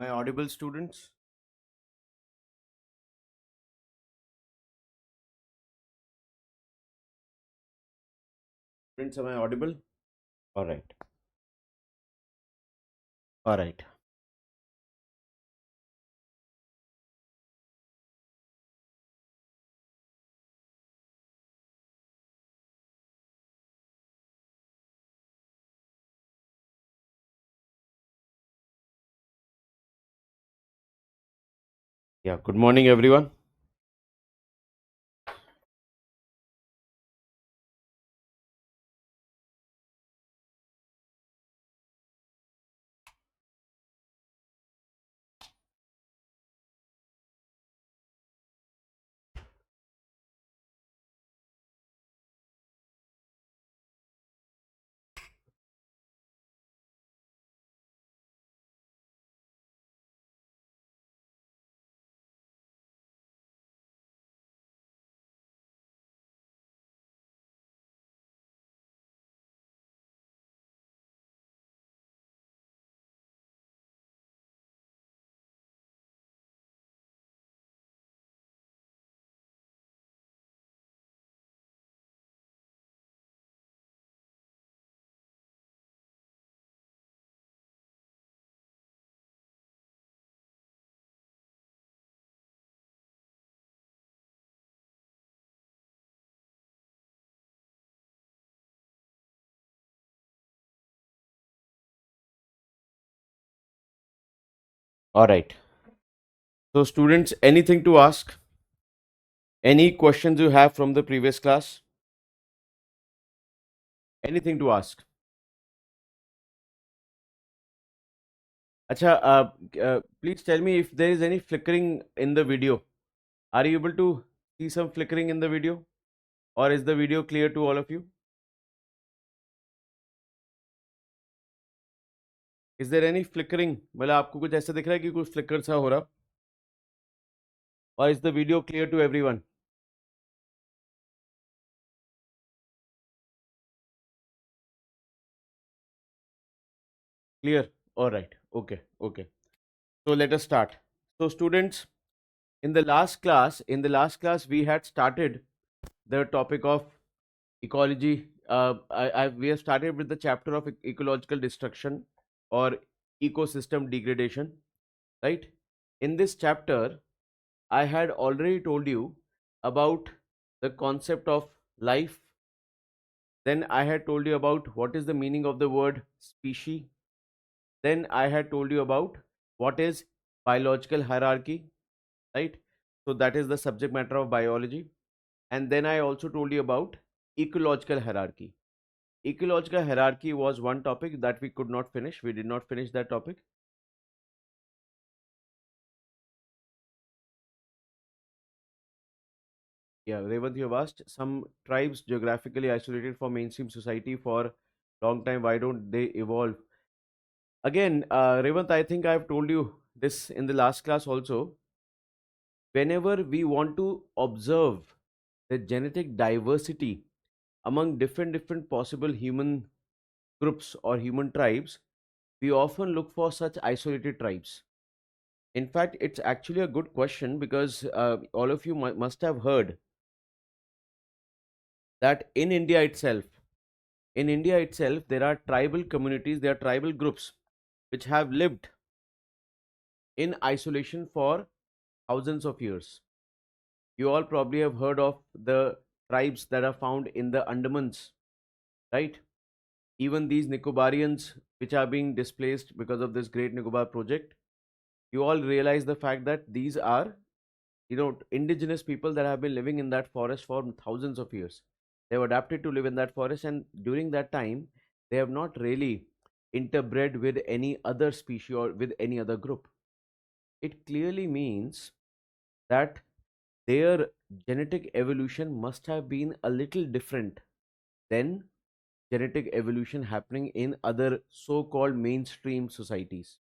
Am I audible, students? Students, am I audible? All right. All right. Yeah. Good morning, everyone. All right. So, students, anything to ask? Any questions you have from the previous class? Anything to ask? Acha, please tell me if there is any flickering in the video. Are you able to see some flickering in the video? Or is the video clear to all of you? Is there any flickering? मतलब आपको कुछ ऐसा दिख रहा है कि कुछ flicker सा हो रहा? Or is the video clear to everyone? Clear? All right. Okay. Okay. So let us start. So students, in the last class we had started the topic of ecology. We have started with the chapter of ecological destruction or ecosystem degradation, right? In this chapter, I had already told you about the concept of life. Then I had told you about what is the meaning of the word species. Then I had told you about what is biological hierarchy, right? So that is the subject matter of biology. And then I also told you about ecological hierarchy. Ecological hierarchy was one topic that we could not finish. We did not finish that topic. Yeah, Revant, you have asked some tribes geographically isolated from mainstream society for long time. Why don't they evolve? Again, Revant, I think I have told you this in the last class also. Whenever we want to observe the genetic diversity among different possible human groups or human tribes, we often look for such isolated tribes. In fact, it's actually a good question because all of you must have heard that in India itself, there are tribal communities, there are tribal groups which have lived in isolation for thousands of years. You all probably have heard of the tribes that are found in the Andamans, right? Even these Nicobarians, which are being displaced because of this Great Nicobar project, you all realize the fact that these are, indigenous people that have been living in that forest for thousands of years. They have adapted to live in that forest, and during that time, they have not really interbred with any other species or with any other group. It clearly means that their genetic evolution must have been a little different than genetic evolution happening in other so called mainstream societies.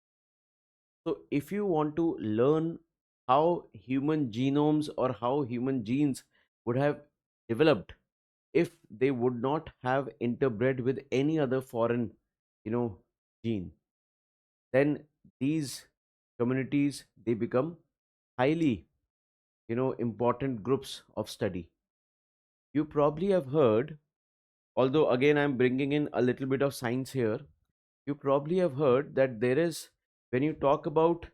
So, if you want to learn how human genomes or how human genes would have developed if they would not have interbred with any other foreign, you know, gene, then these communities, they become highly, important groups of study. You probably have heard, although again I'm bringing in a little bit of science here, you probably have heard that there is, when you talk about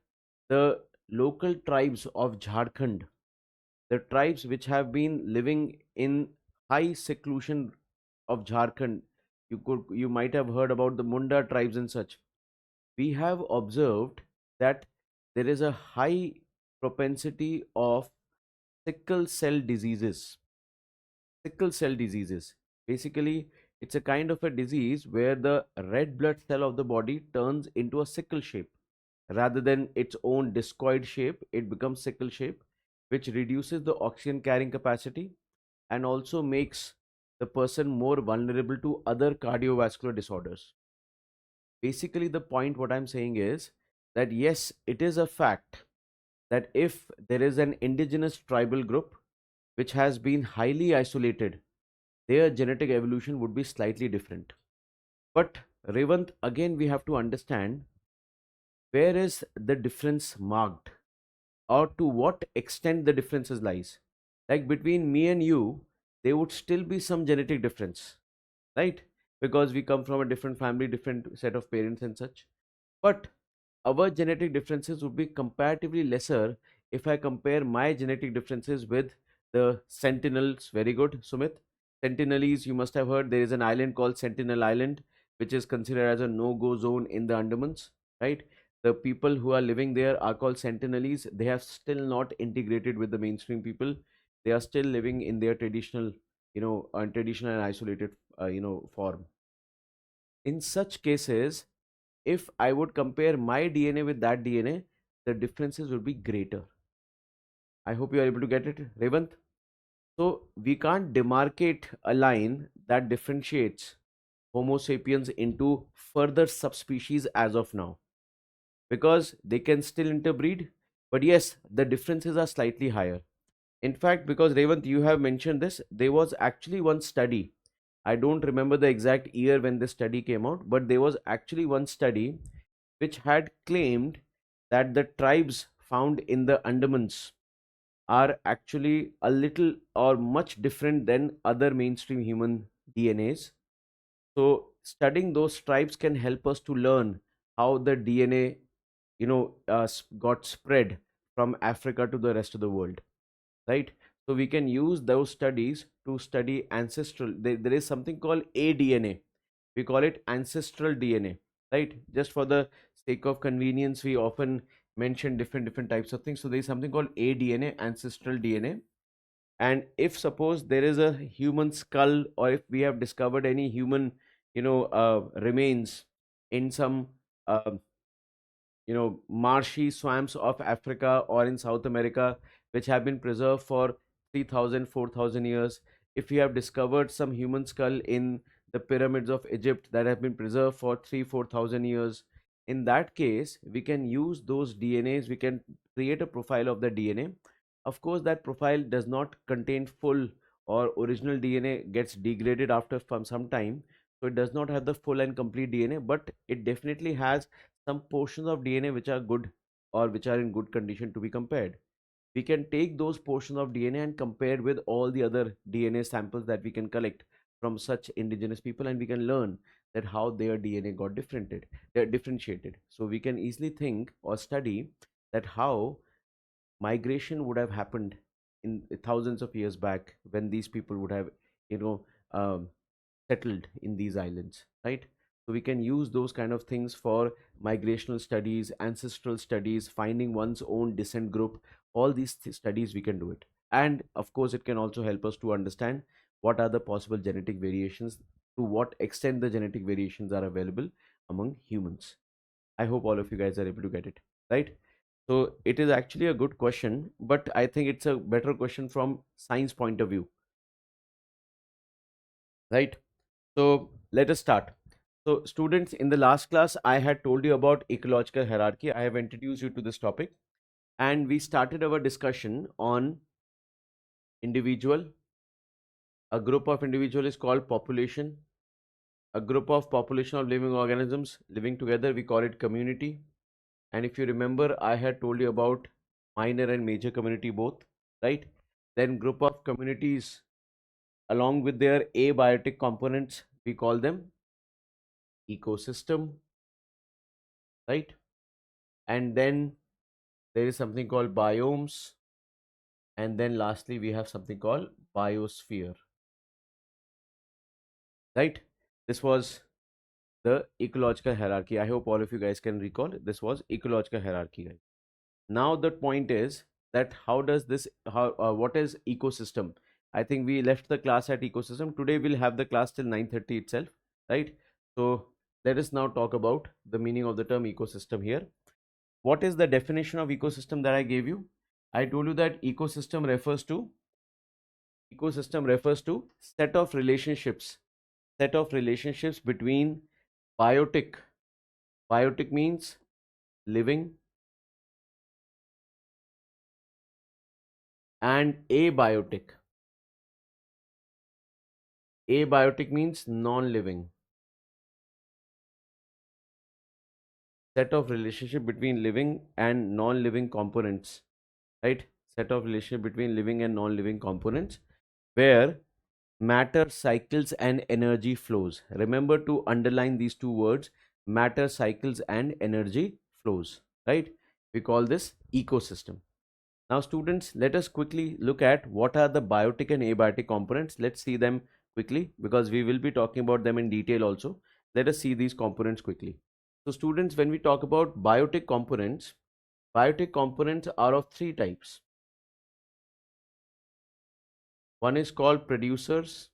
the local tribes of Jharkhand, the tribes which have been living in high seclusion of Jharkhand, you might have heard about the Munda tribes and such. We have observed that there is a high propensity of sickle cell diseases. Sickle cell diseases. Basically, it's a kind of a disease where the red blood cell of the body turns into a sickle shape. Rather than its own discoid shape, it becomes sickle shape, which reduces the oxygen carrying capacity and also makes the person more vulnerable to other cardiovascular disorders. Basically, the point what I'm saying is that yes, it is a fact that if there is an indigenous tribal group which has been highly isolated, their genetic evolution would be slightly different. But Revant, again, we have to understand where is the difference marked, or to what extent the differences lies. Like between me and you, there would still be some genetic difference, right? Because we come from a different family, different set of parents and such. But our genetic differences would be comparatively lesser if I compare my genetic differences with the Sentinels. Very good, Sumit. Sentinelese, you must have heard there is an island called Sentinel Island, which is considered as a no-go zone in the Andamans, right? The people who are living there are called Sentinelese. They have still not integrated with the mainstream people. They are still living in their traditional, traditional and isolated, form. In such cases, if I would compare my DNA with that DNA, the differences would be greater. I hope you are able to get it, Revant. So we can't demarcate a line that differentiates Homo sapiens into further subspecies as of now, because they can still interbreed, but yes, the differences are slightly higher. In fact, because Revant, you have mentioned this, there was actually one study. I don't remember the exact year when this study came out, but there was actually one study which had claimed that the tribes found in the Andamans are actually a little or much different than other mainstream human DNAs. So studying those tribes can help us to learn how the DNA, got spread from Africa to the rest of the world, right? So we can use those studies to study ancestral. There is something called ADNA. We call it ancestral DNA, right? Just for the sake of convenience, we often mention different types of things. So there is something called ADNA, ancestral DNA. And if suppose there is a human skull, or if we have discovered any human, remains in some uh, marshy swamps of Africa or in South America, which have been preserved for 3,000, 4,000 years. If we have discovered some human skull in the pyramids of Egypt that have been preserved for 3, 4,000 years, in that case, we can use those DNAs, we can create a profile of the DNA. Of course, that profile does not contain full, or original DNA gets degraded after from some time. So it does not have the full and complete DNA, but it definitely has some portions of DNA which are good, or which are in good condition to be compared. We can take those portions of DNA and compare with all the other DNA samples that we can collect from such indigenous people, and we can learn that how their DNA got differentiated. So we can easily think or study that how migration would have happened in thousands of years back, when these people would have, you know, um, settled in these islands, right? So we can use those kind of things for migrational studies, ancestral studies, finding one's own descent group. All these studies we can do it. And of course, it can also help us to understand what are the possible genetic variations, to what extent the genetic variations are available among humans. I hope all of you guys are able to get it, right? So it is actually a good question, but I think it's a better question from science point of view, right? So let us start. So students, in the last class, I had told you about ecological hierarchy. I have introduced you to this topic, and we started our discussion on individual. A group of individual is called population. A group of population of living organisms living together, we call it community. And if you remember, I had told you about minor and major community both, right? Then group of communities along with their abiotic components, we call them ecosystem, right? And then there is something called biomes, and then lastly we have something called biosphere, right? This was the ecological hierarchy. I hope all of you guys can recall this was ecological hierarchy, guys. Now the point is that how does this how what is ecosystem? I think we left the class at ecosystem. Today we'll have the class till 9:30 itself, right? So let us now talk about the meaning of the term ecosystem here. What is the definition of ecosystem that I gave you? I told you that ecosystem refers to set of relationships between biotic. Biotic means living, and abiotic. Abiotic means non-living. Set of relationship between living and non-living components, right? Set of relationship between living and non-living components where matter cycles and energy flows. Remember to underline these two words: matter cycles and energy flows, right? We call this ecosystem. Now, students, let us quickly look at what are the biotic and abiotic components. Let's see them quickly because we will be talking about them in detail also. Let us see these components quickly. So, students, when we talk about biotic components are of three types. One is called producers,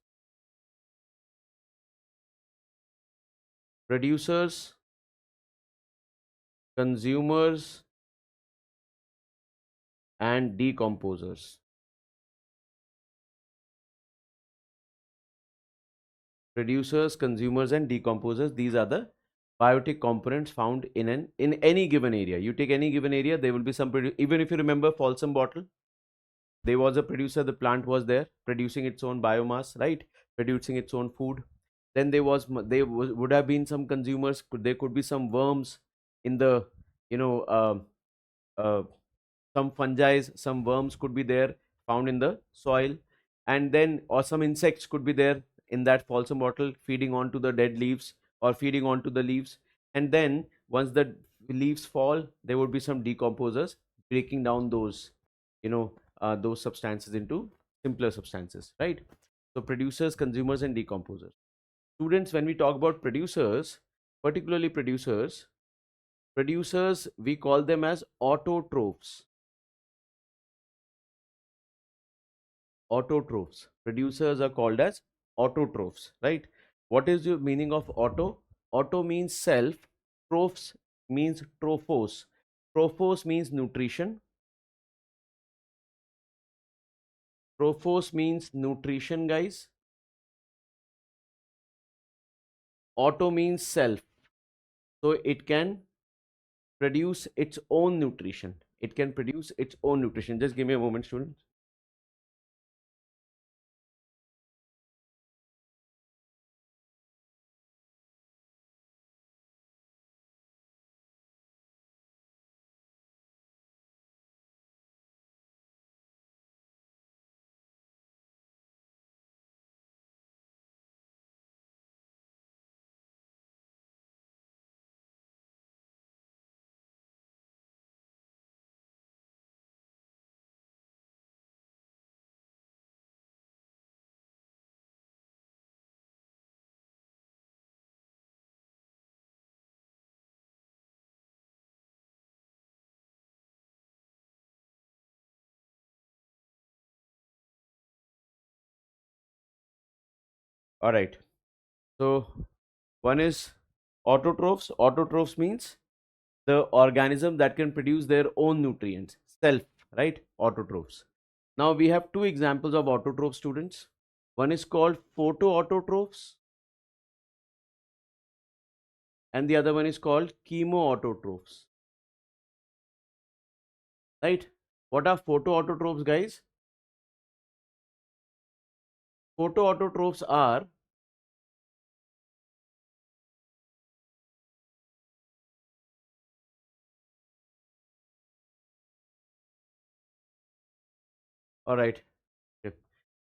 consumers, and decomposers. Producers, consumers, and decomposers. These are the biotic components found in any given area. You take any given area, there will be some even if you remember Folsom bottle, there was a producer, the plant was there producing its own biomass, right? Producing its own food. Then would have been some consumers. There could be some worms in the you know uh, some fungi, some worms could be there found in the soil, and then or some insects could be there in that Folsom bottle feeding on to the dead leaves or feeding on to the leaves. And then once the leaves fall, there would be some decomposers breaking down those substances into simpler substances, right? So producers, consumers, and decomposers. Students, when we talk about producers, particularly producers, we call them as autotrophs. Autotrophs. Producers are called as autotrophs, right? What is the meaning of auto? Auto means self. Trophs means trophos. Trophos means nutrition. Trophos means nutrition, guys. Auto means self. So it can produce its own nutrition. It can produce its own nutrition. Just give me a moment, students. All right. So one is autotrophs. Autotrophs means the organism that can produce their own nutrients, self, right? Autotrophs. Now we have two examples of autotroph, students. One is called photoautotrophs and the other one is called chemoautotrophs, right? What are photoautotrophs, guys? Photoautotrophs are All right. Okay.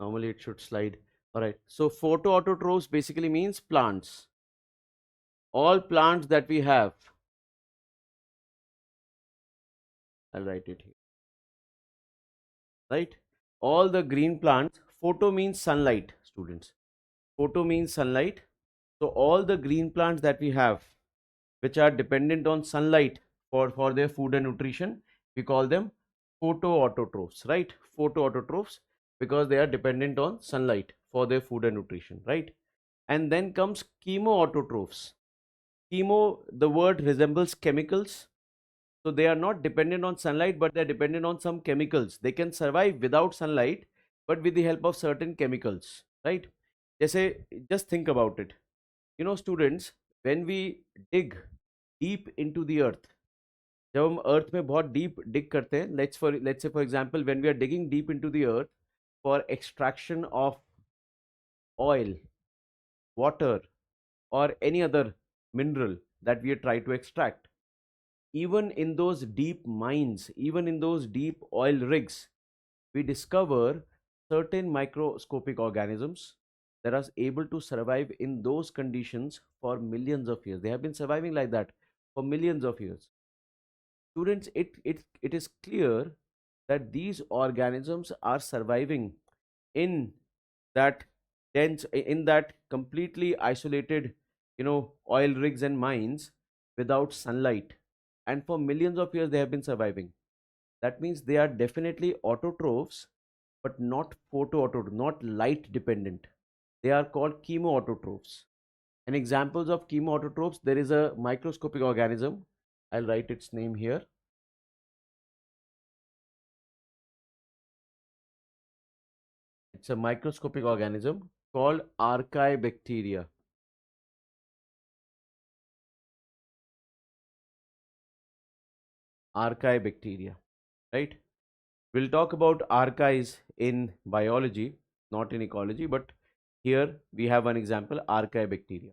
Normally it should slide. All right. So photoautotrophs basically means plants. All plants that we have. I'll write it here. Right. All the green plants. Photo means sunlight, students. Photo means sunlight. So all the green plants that we have, which are dependent on sunlight for their food and nutrition, we call them photoautotrophs, right? Photoautotrophs, because they are dependent on sunlight for their food and nutrition, right? And then comes chemoautotrophs. Chemo, the word resembles chemicals. So they are not dependent on sunlight, but they're dependent on some chemicals. They can survive without sunlight, but with the help of certain chemicals, right? Just think about it. Students, when we dig deep into the earth, जब हम अर्थ में बहुत deep डिग करते हैं, let's say for example, when we are digging deep into the earth for extraction of oil, water, or any other mineral that we are trying to extract, even in those deep mines, even in those deep oil rigs, we discover certain microscopic organisms that are able to survive in those conditions for millions of years. They have been surviving like that for millions of years. Students, it is clear that these organisms are surviving in that in that completely isolated, oil rigs and mines without sunlight. And for millions of years, they have been surviving. That means they are definitely autotrophs, but not photoautotrophs, not light dependent. They are called chemoautotrophs. And examples of chemoautotrophs, there is a microscopic organism. I'll write its name here. It's a microscopic organism called Archaebacteria. Archaebacteria, right? We'll talk about archies in biology, not in ecology, but here we have one example, Archaebacteria.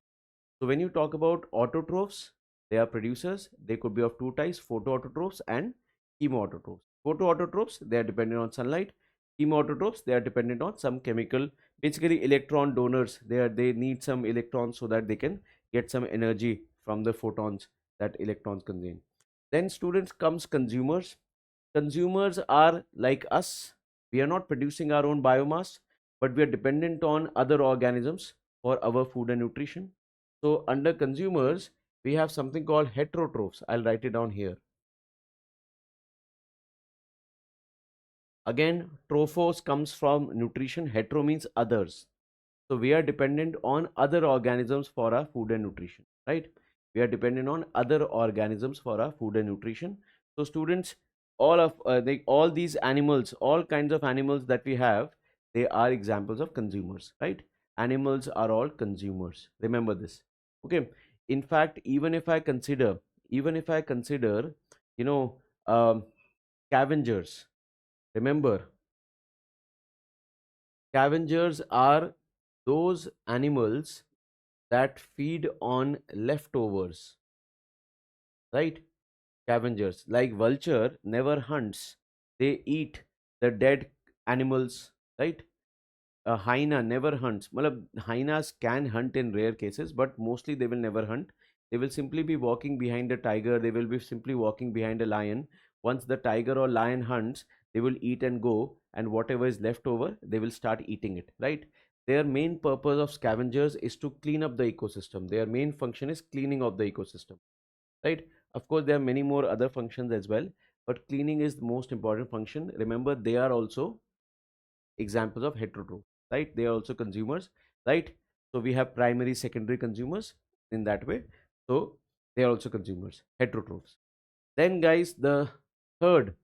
So when you talk about autotrophs, they are producers. They could be of two types, photoautotrophs and chemoautotrophs. Photoautotrophs, they are dependent on sunlight. Chemoautotrophs, they are dependent on some chemical, basically electron donors. They need some electrons so that they can get some energy from the photons that electrons contain. Then students comes consumers. Consumers are like us. We are not producing our own biomass, but we are dependent on other organisms for our food and nutrition. So under consumers, we have something called heterotrophs. I'll write it down here. Again, trophos comes from nutrition. Hetero means others. So we are dependent on other organisms for our food and nutrition, right? We are dependent on other organisms for our food and nutrition. So students, all these animals, all kinds of animals that we have, they are examples of consumers, right? Animals are all consumers. Remember this. Okay. In fact, even if I consider, you know, scavengers. Remember, scavengers are those animals that feed on leftovers, right? Scavengers, like vulture, never hunts. They eat the dead animals, right? A hyena never hunts. Matlab, hyenas can hunt in rare cases, but mostly they will never hunt. They will simply be walking behind a tiger. They will be simply walking behind a lion. Once the tiger or lion hunts, they will eat and go, and whatever is left over, they will start eating it, right? Their main purpose of scavengers is to clean up the ecosystem. Their main function is cleaning of the ecosystem, right? Of course, there are many more other functions as well, but cleaning is the most important function. Remember, they are also examples of heterotrophs, right? They are also consumers, right? So we have primary, secondary consumers in that way. So they are also consumers, heterotrophs. Then, guys, the third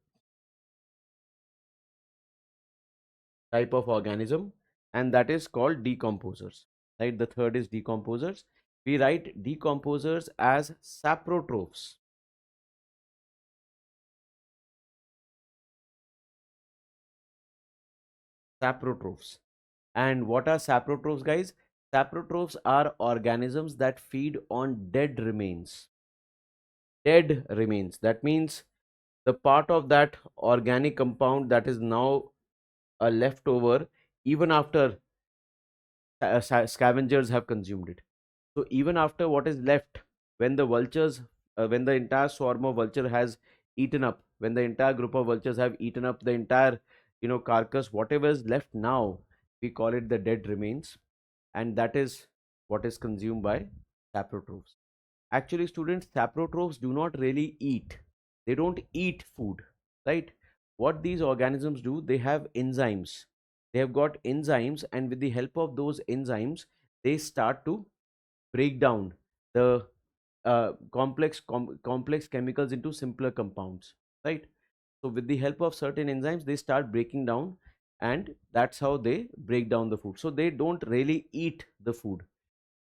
type of organism, and that is called decomposers, right? The third is decomposers. We write decomposers as saprotrophs. Saprotrophs. And what are saprotrophs, guys? Saprotrophs are organisms that feed on dead remains. Dead remains. That means the part of that organic compound that is now left over even after scavengers have consumed it. So even after what is left, when the vultures, when the entire swarm of vulture has eaten up, when the entire group of vultures have eaten up the entire, carcass, whatever is left now, we call it the dead remains, and that is what is consumed by saprotrophs. Actually, students, saprotrophs do not really eat. They don't eat food, right? What these organisms do, they have enzymes. They have got enzymes, and with the help of those enzymes, they start to break down the complex chemicals into simpler compounds, right? So with the help of certain enzymes, they start breaking down, and that's how they break down the food. So they don't really eat the food.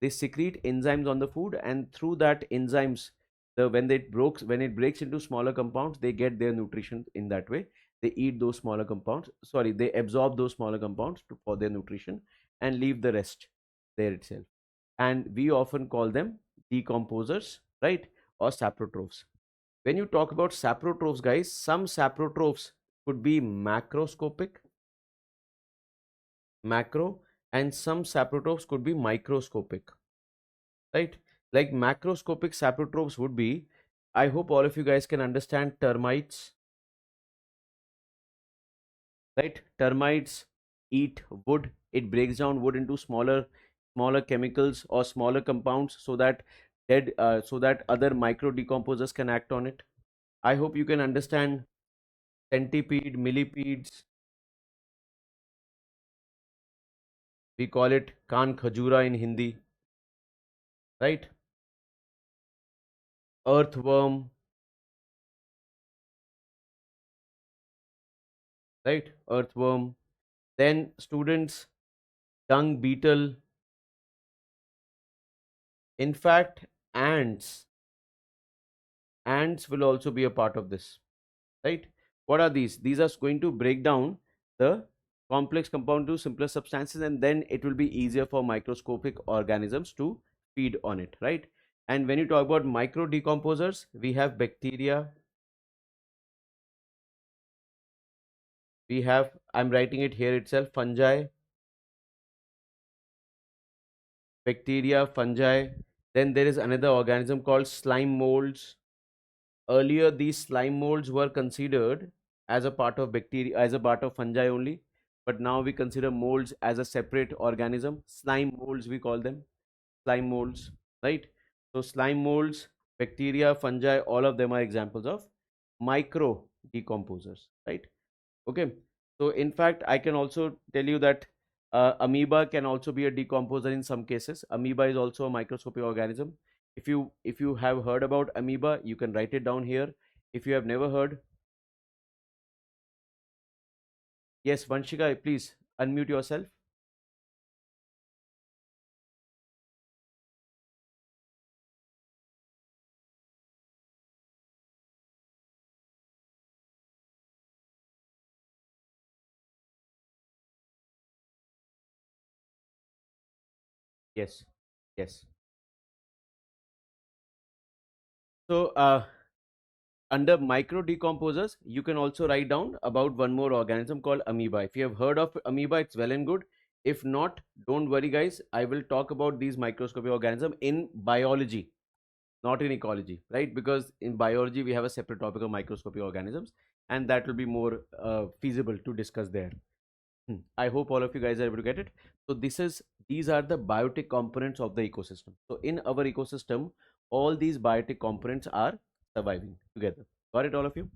They secrete enzymes on the food, and through that enzymes, when it breaks into smaller compounds, they get their nutrition in that way. They eat those smaller compounds, sorry, they absorb those smaller compounds for their nutrition, and leave the rest there itself. And we often call them decomposers, right? Or saprotrophs. When you talk about saprotrophs, guys, some saprotrophs could be macro, and some saprotrophs could be microscopic, right? Like macroscopic saprotrophs would be, I hope all of you guys can understand termites, right? Termites eat wood. It breaks down wood into smaller chemicals or smaller compounds, so that other micro decomposers can act on it. I hope you can understand centipede, millipedes. We call it kan khajura in Hindi, right? Earthworm, right? Earthworm. Then students, dung beetle. In fact, ants. Ants will also be a part of this, right? What are these? These are going to break down the complex compound to simpler substances, and then it will be easier for microscopic organisms to feed on it, right? And when you talk about micro decomposers, we have bacteria, we have, I'm writing it here itself, fungi, bacteria, fungi. Then there is another organism called slime molds. Earlier, these slime molds were considered as a part of bacteria, as a part of fungi only, but now we consider molds as a separate organism. Slime molds, we call them slime molds, right? So slime molds, bacteria, fungi, all of them are examples of micro decomposers, right? Okay. So in fact, I can also tell you that amoeba can also be a decomposer in some cases. Amoeba is also a microscopic organism. If you have heard about amoeba, you can write it down here. If you have never heard, yes, Vanshika, please unmute yourself. Yes, yes. So under micro decomposers, you can also write down about one more organism called amoeba. If you have heard of amoeba, it's well and good. If not, don't worry, guys. I will talk about these microscopic organisms in biology, not in ecology, right? Because in biology, we have a separate topic of microscopic organisms, and that will be more feasible to discuss there. I hope all of you guys are able to get it. So these are the biotic components of the ecosystem. So in our ecosystem, all these biotic components are surviving together. Got it, all of you?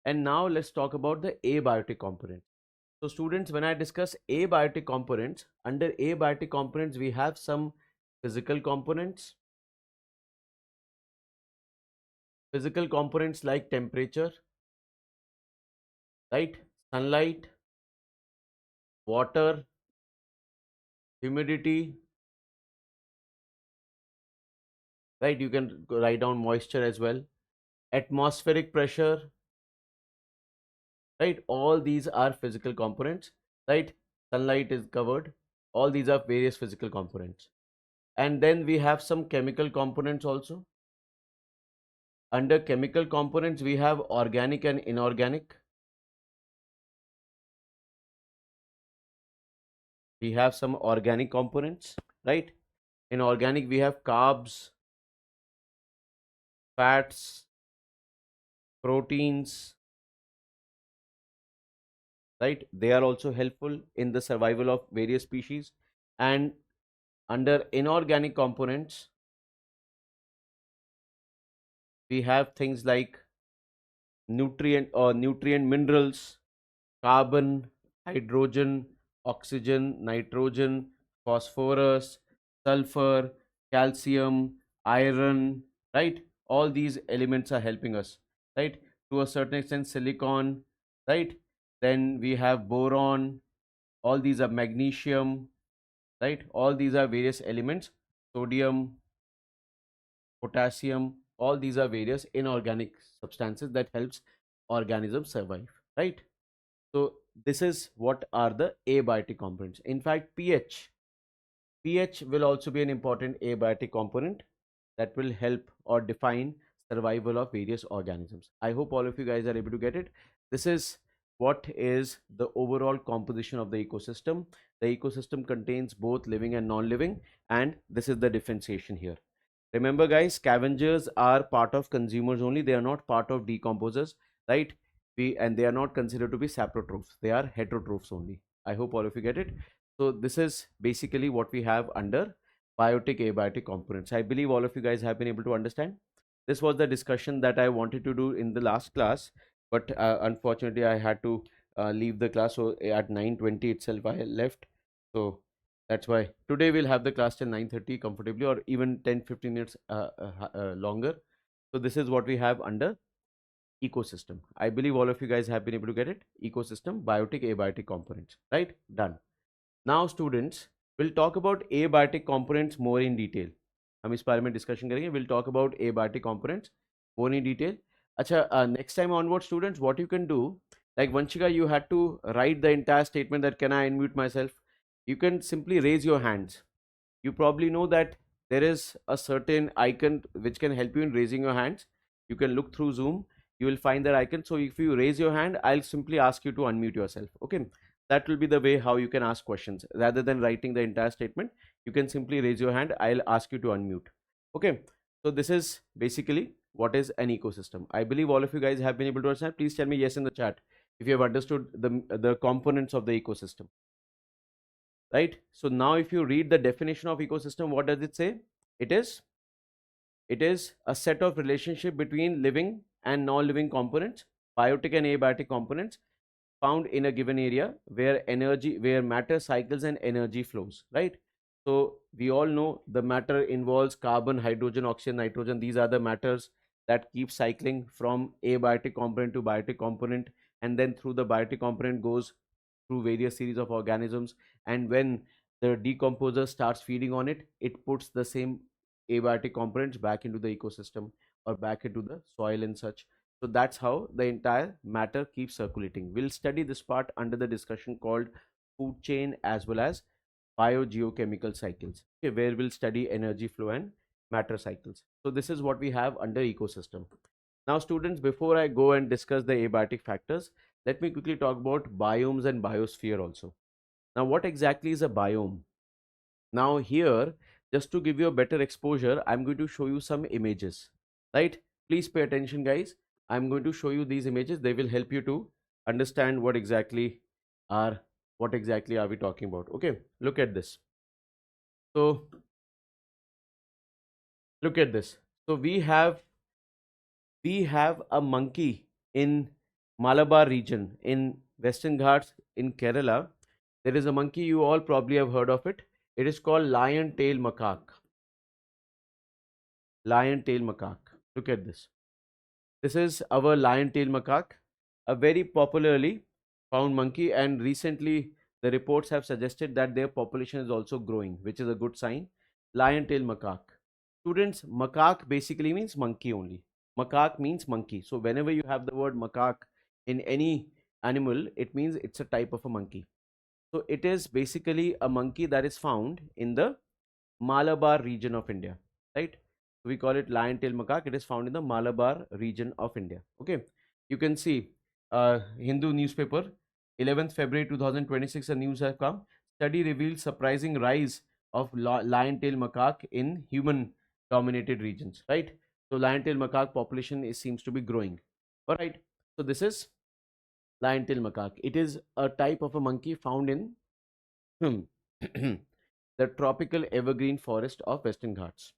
And now let's talk about the abiotic components. So students, when I discuss abiotic components, under abiotic components, we have some physical components. Physical components like temperature, right? Sunlight, water, humidity, right? You can write down moisture as well. Atmospheric pressure, right? All these are physical components, right? Sunlight is covered. All these are various physical components. And then we have some chemical components also. Under chemical components, we have organic and inorganic. We have some organic components, right? In organic, we have carbs, fats, proteins, right? They are also helpful in the survival of various species. And under inorganic components, we have things like nutrient minerals, carbon, hydrogen, oxygen, nitrogen, phosphorus, sulfur, calcium, iron, right? All these elements are helping us, right? To a certain extent, silicon, right? Then we have boron, all these are magnesium, right? All these are various elements, sodium, potassium, all these are various inorganic substances that helps organisms survive, right? So this is what are the abiotic components. In fact, pH will also be an important abiotic component that will help or define survival of various organisms. I hope all of you guys are able to get it. This is what is the overall composition of the ecosystem. The ecosystem contains both living and non-living, and this is the differentiation here. Remember guys, scavengers are part of consumers only. They are not part of decomposers, right? And they are not considered to be saprotrophs. They are heterotrophs only. I hope all of you get it. So this is basically what we have under biotic abiotic components. I believe all of you guys have been able to understand. This was the discussion that I wanted to do in the last class, but unfortunately I had to leave the class. So at 9:20 itself I left. So that's why today we'll have the class till 9:30 comfortably, or even 10-15 minutes longer. So this is what we have under ecosystem. I believe all of you guys have been able to get it. Ecosystem, biotic, abiotic components, right? Done. Now students, we'll talk about abiotic components more in detail. हम इस बारे में discussion करेंगे. We'll talk about abiotic components more in detail. अच्छा, next time onward students, what you can do, like Vanshika, you had to write the entire statement that can I unmute myself. You can simply raise your hands. You probably know that there is a certain icon which can help you in raising your hands. You can look through Zoom, you will find that icon. So if you raise your hand, I'll simply ask you to unmute yourself. Okay, that will be the way how you can ask questions. Rather than writing the entire statement, you can simply raise your hand. I'll ask you to unmute. Okay, so this is basically what is an ecosystem. I believe all of you guys have been able to understand. Please tell me yes in the chat if you have understood the components of the ecosystem, right? So now if you read the definition of ecosystem, what does it say? It is a set of relationship between living and non-living components, biotic and abiotic components, found in a given area where matter cycles and energy flows, right? So we all know the matter involves carbon, hydrogen, oxygen, nitrogen. These are the matters that keep cycling from abiotic component to biotic component, and then through the biotic component goes through various series of organisms. And when the decomposer starts feeding on it, it puts the same abiotic components back into the ecosystem or back into the soil and such. So that's how the entire matter keeps circulating. We'll study this part under the discussion called food chain as well as biogeochemical cycles, okay, where we'll study energy flow and matter cycles. So this is what we have under ecosystem. Now students, before I go and discuss the abiotic factors, let me quickly talk about biomes and biosphere also. Now what exactly is a biome? Now here, just to give you a better exposure, I'm going to show you some images, right? Please pay attention guys. I'm going to show you these images. They will help you to understand are what exactly are we talking about. Okay, look at this. So look at this. So we have a monkey in Malabar region in Western Ghats in Kerala. There is a monkey, you all probably have heard of it. It is called lion tail macaque. Lion tail macaque. Look at this. This is our lion tail macaque, a very popularly found monkey, and recently the reports have suggested that their population is also growing, which is a good sign. Lion tail macaque. Students, macaque basically means monkey only. Macaque means monkey. So whenever you have the word macaque in any animal, it means it's a type of a monkey. So it is basically a monkey that is found in the Malabar region of India, right? So we call it lion tail macaque. It is found in the Malabar region of India. Okay, you can see Hindu newspaper, 11th February 2026, a news have come. study reveals surprising rise of lion-tail macaque in human-dominated regions, right? So lion-tail macaque population seems to be growing. All right. So this is lion-tail macaque. It is a type of a monkey found in the tropical evergreen forest of Western Ghats.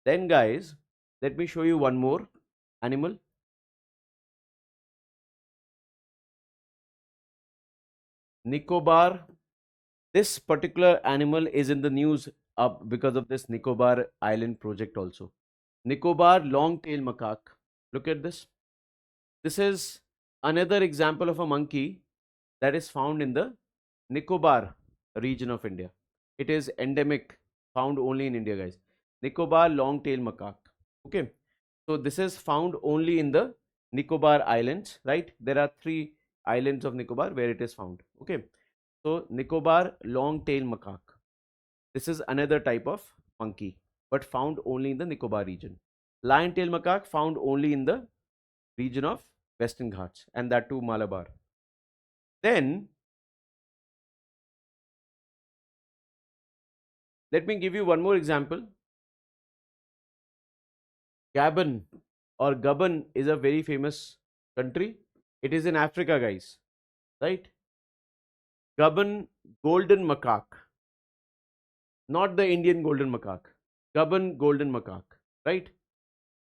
Then, guys, let me show you one more animal. Nicobar. This particular animal is in the news up because of this Nicobar Island project also. Nicobar long-tail macaque. Look at this. This is another example of a monkey that is found in the Nicobar region of India. It is endemic, found only in India, guys. Nicobar long-tail macaque. Okay. So this is found only in the Nicobar Islands, right? There are 3 islands of Nicobar where it is found. Okay. So Nicobar long-tail macaque. This is another type of monkey, but found only in the Nicobar region. Lion-tail macaque found only in the region of Western Ghats, and that too Malabar. Then let me give you one more example. Gabon or Gabon is a very famous country. It is in Africa, guys, right? Gabon golden macaque, not the Indian golden macaque. Gabon golden macaque, right?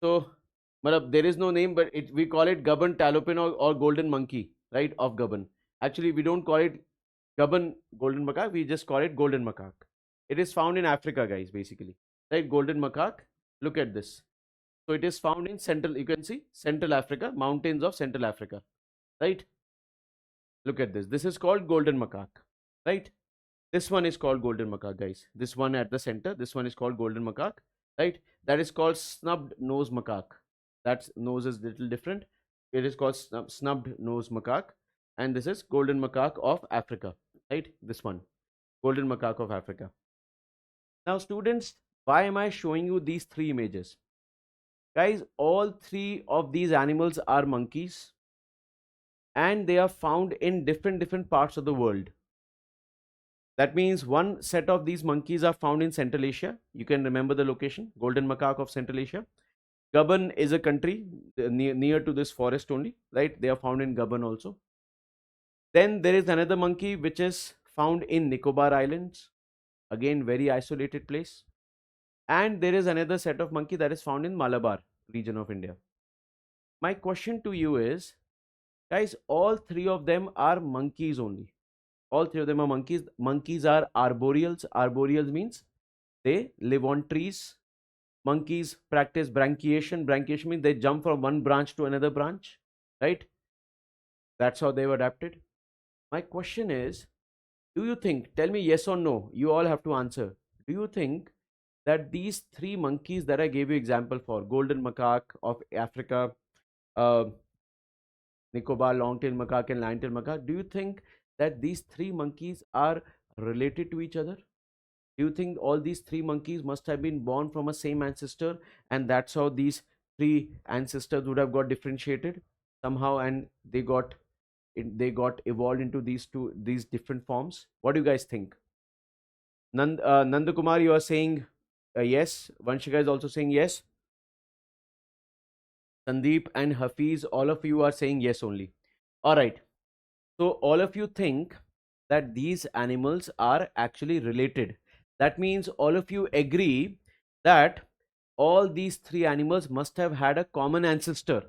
So, there is no name, but we call it Gabon talopin or golden monkey, right? Of Gabon. Actually, we don't call it Gabon golden macaque. We just call it golden macaque. It is found in Africa, guys, basically, right? Golden macaque. Look at this. So it is found in central. You can see Central Africa, mountains of Central Africa, right? Look at this. This is called golden macaque, right? This one is called golden macaque, guys. This one at the center. This one is called golden macaque, right? That is called snubbed nose macaque. That nose is little different. It is called snubbed nose macaque, and this is golden macaque of Africa, right? This one, golden macaque of Africa. Now, students, why am I showing you these 3 images? Guys, all 3 of these animals are monkeys, and they are found in different parts of the world. That means one set of these monkeys are found in Central Asia. You can remember the location, golden macaque of Central Asia. Gabon is a country near to this forest only, right? They are found in Gabon also. Then there is another monkey which is found in Nicobar Islands, again very isolated place. And there is another set of monkey that is found in Malabar region of India. My question to you is, guys, all 3 of them are monkeys only. All 3 of them are monkeys. Monkeys are arboreals. Arboreals means they live on trees. Monkeys practice branchiation. Branchiation means they jump from one branch to another branch, right? That's how they've adapted. My question is, do you think, tell me yes or no, you all have to answer. Do you think that these 3 monkeys that I gave you example for, golden macaque of Africa, Nicobar long-tail macaque and lion-tail macaque, do you think that these 3 monkeys are related to each other? Do you think all these 3 monkeys must have been born from a same ancestor, and that's how these 3 ancestors would have got differentiated somehow, and they got evolved into these different forms? What do you guys think? Nandakumar, you are saying yes. Vanshika is also saying yes. Sandeep and Hafiz, all of you are saying yes only. All right. So all of you think that these animals are actually related. That means all of you agree that all these 3 animals must have had a common ancestor.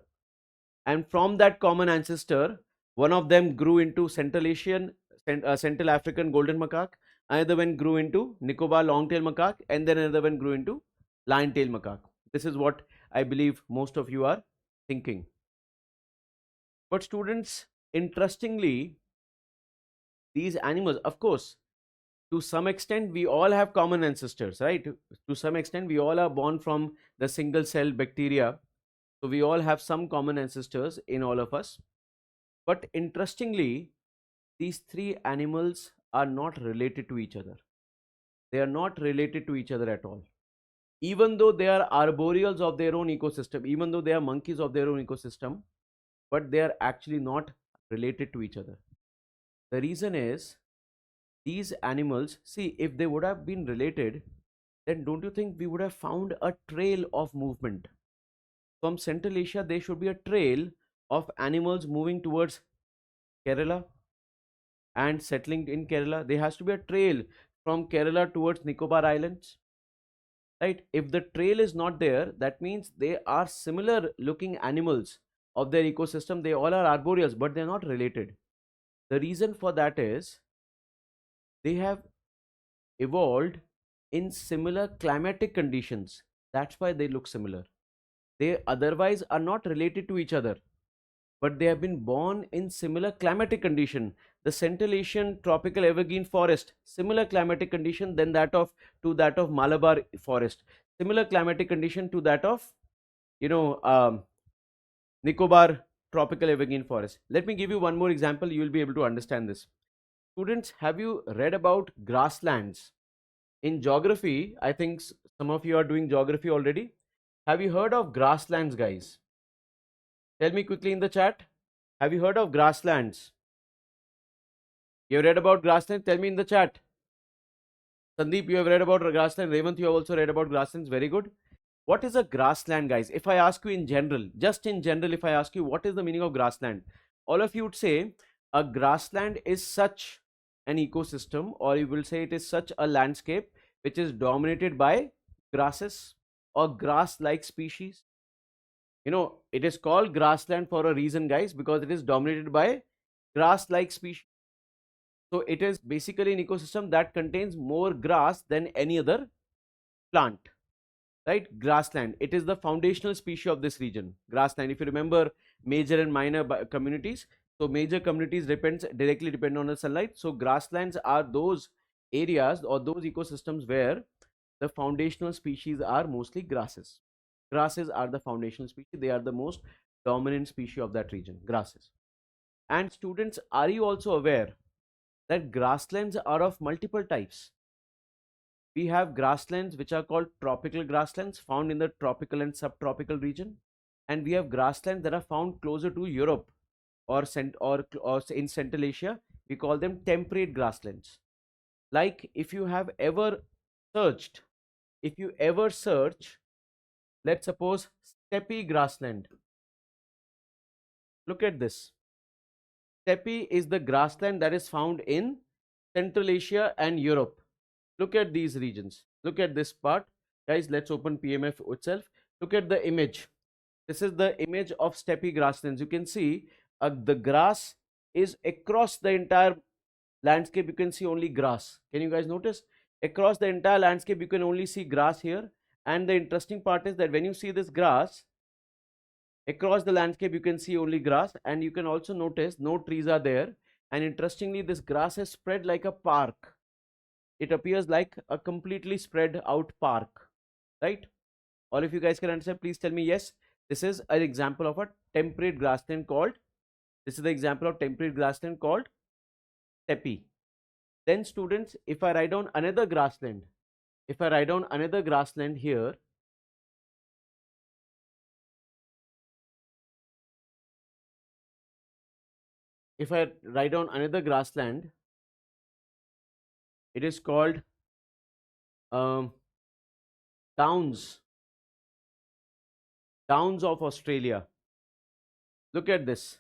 And from that common ancestor, one of them grew into Central African golden macaque, another one grew into Nicobar long-tail macaque, and then another one grew into lion-tail macaque. This is what I believe most of you are thinking. But students, interestingly, these animals, of course, to some extent, we all have common ancestors, right? To some extent, we all are born from the single cell bacteria. So we all have some common ancestors in all of us. But interestingly, these 3 animals are not related to each other. They are not related to each other at all. Even though they are arboreals of their own ecosystem, even though they are monkeys of their own ecosystem, but they are actually not related to each other. The reason is these animals, see, if they would have been related, then don't you think we would have found a trail of movement? From Central Asia, there should be a trail of animals moving towards Kerala and settling in Kerala. There has to be a trail from Kerala towards Nicobar Islands, right? If the trail is not there, that means they are similar looking animals of their ecosystem. They all are arboreals, but they're not related. The reason for that is they have evolved in similar climatic conditions. That's why they look similar. They otherwise are not related to each other, but they have been born in similar climatic condition. The Central Asian tropical evergreen forest, similar climatic condition than that of to that of Malabar forest, similar climatic condition to that of you know Nicobar tropical evergreen forest. Let me give you one more example. You will be able to understand this. Students, have you read about grasslands? In geography, I think some of you are doing geography already. Have you heard of grasslands, guys? Tell me quickly in the chat. Have you heard of grasslands? You have read about grasslands? Tell me in the chat. Sandeep, you have read about grassland. Revant, you have also read about grasslands. Very good. What is a grassland, guys? If I ask you in general, just in general, if I ask you what is the meaning of grassland, all of you would say a grassland is such an ecosystem, or you will say it is such a landscape which is dominated by grasses or grass-like species. You know, it is called grassland for a reason, guys, because it is dominated by grass-like species. So it is basically an ecosystem that contains more grass than any other plant, right? Grassland, it is the foundational species of this region. Grassland, if you remember major and minor communities, so major communities directly depend on the sunlight. So grasslands are those areas or those ecosystems where the foundational species are mostly grasses. Grasses are the foundational species. They are the most dominant species of that region, grasses. And students, are you also aware that grasslands are of multiple types? We have grasslands which are called tropical grasslands, found in the tropical and subtropical region, and we have grasslands that are found closer to Europe or in Central Asia. We call them temperate grasslands. Like if you searched, if you ever search, let's suppose steppe grassland. Look at this. Steppe is the grassland that is found in Central Asia and Europe. Look at these regions. Look at this part. Guys, let's open PMF itself. Look at the image. This is the image of steppe grasslands. You can see the grass is across the entire landscape. You can see only grass. Can you guys notice? Across the entire landscape, you can only see grass here. And the interesting part is that when you see this grass, across the landscape, you can see only grass. And you can also notice no trees are there. And interestingly, this grass is spread like a park. It appears like a completely spread out park, right? All of you guys can understand, please tell me yes. This is an example of a temperate grassland called, this is the example of temperate grassland called steppe. Then students, if I write down another grassland, if I write down another grassland here, if I write down another grassland, it is called Downs of Australia. Look at this.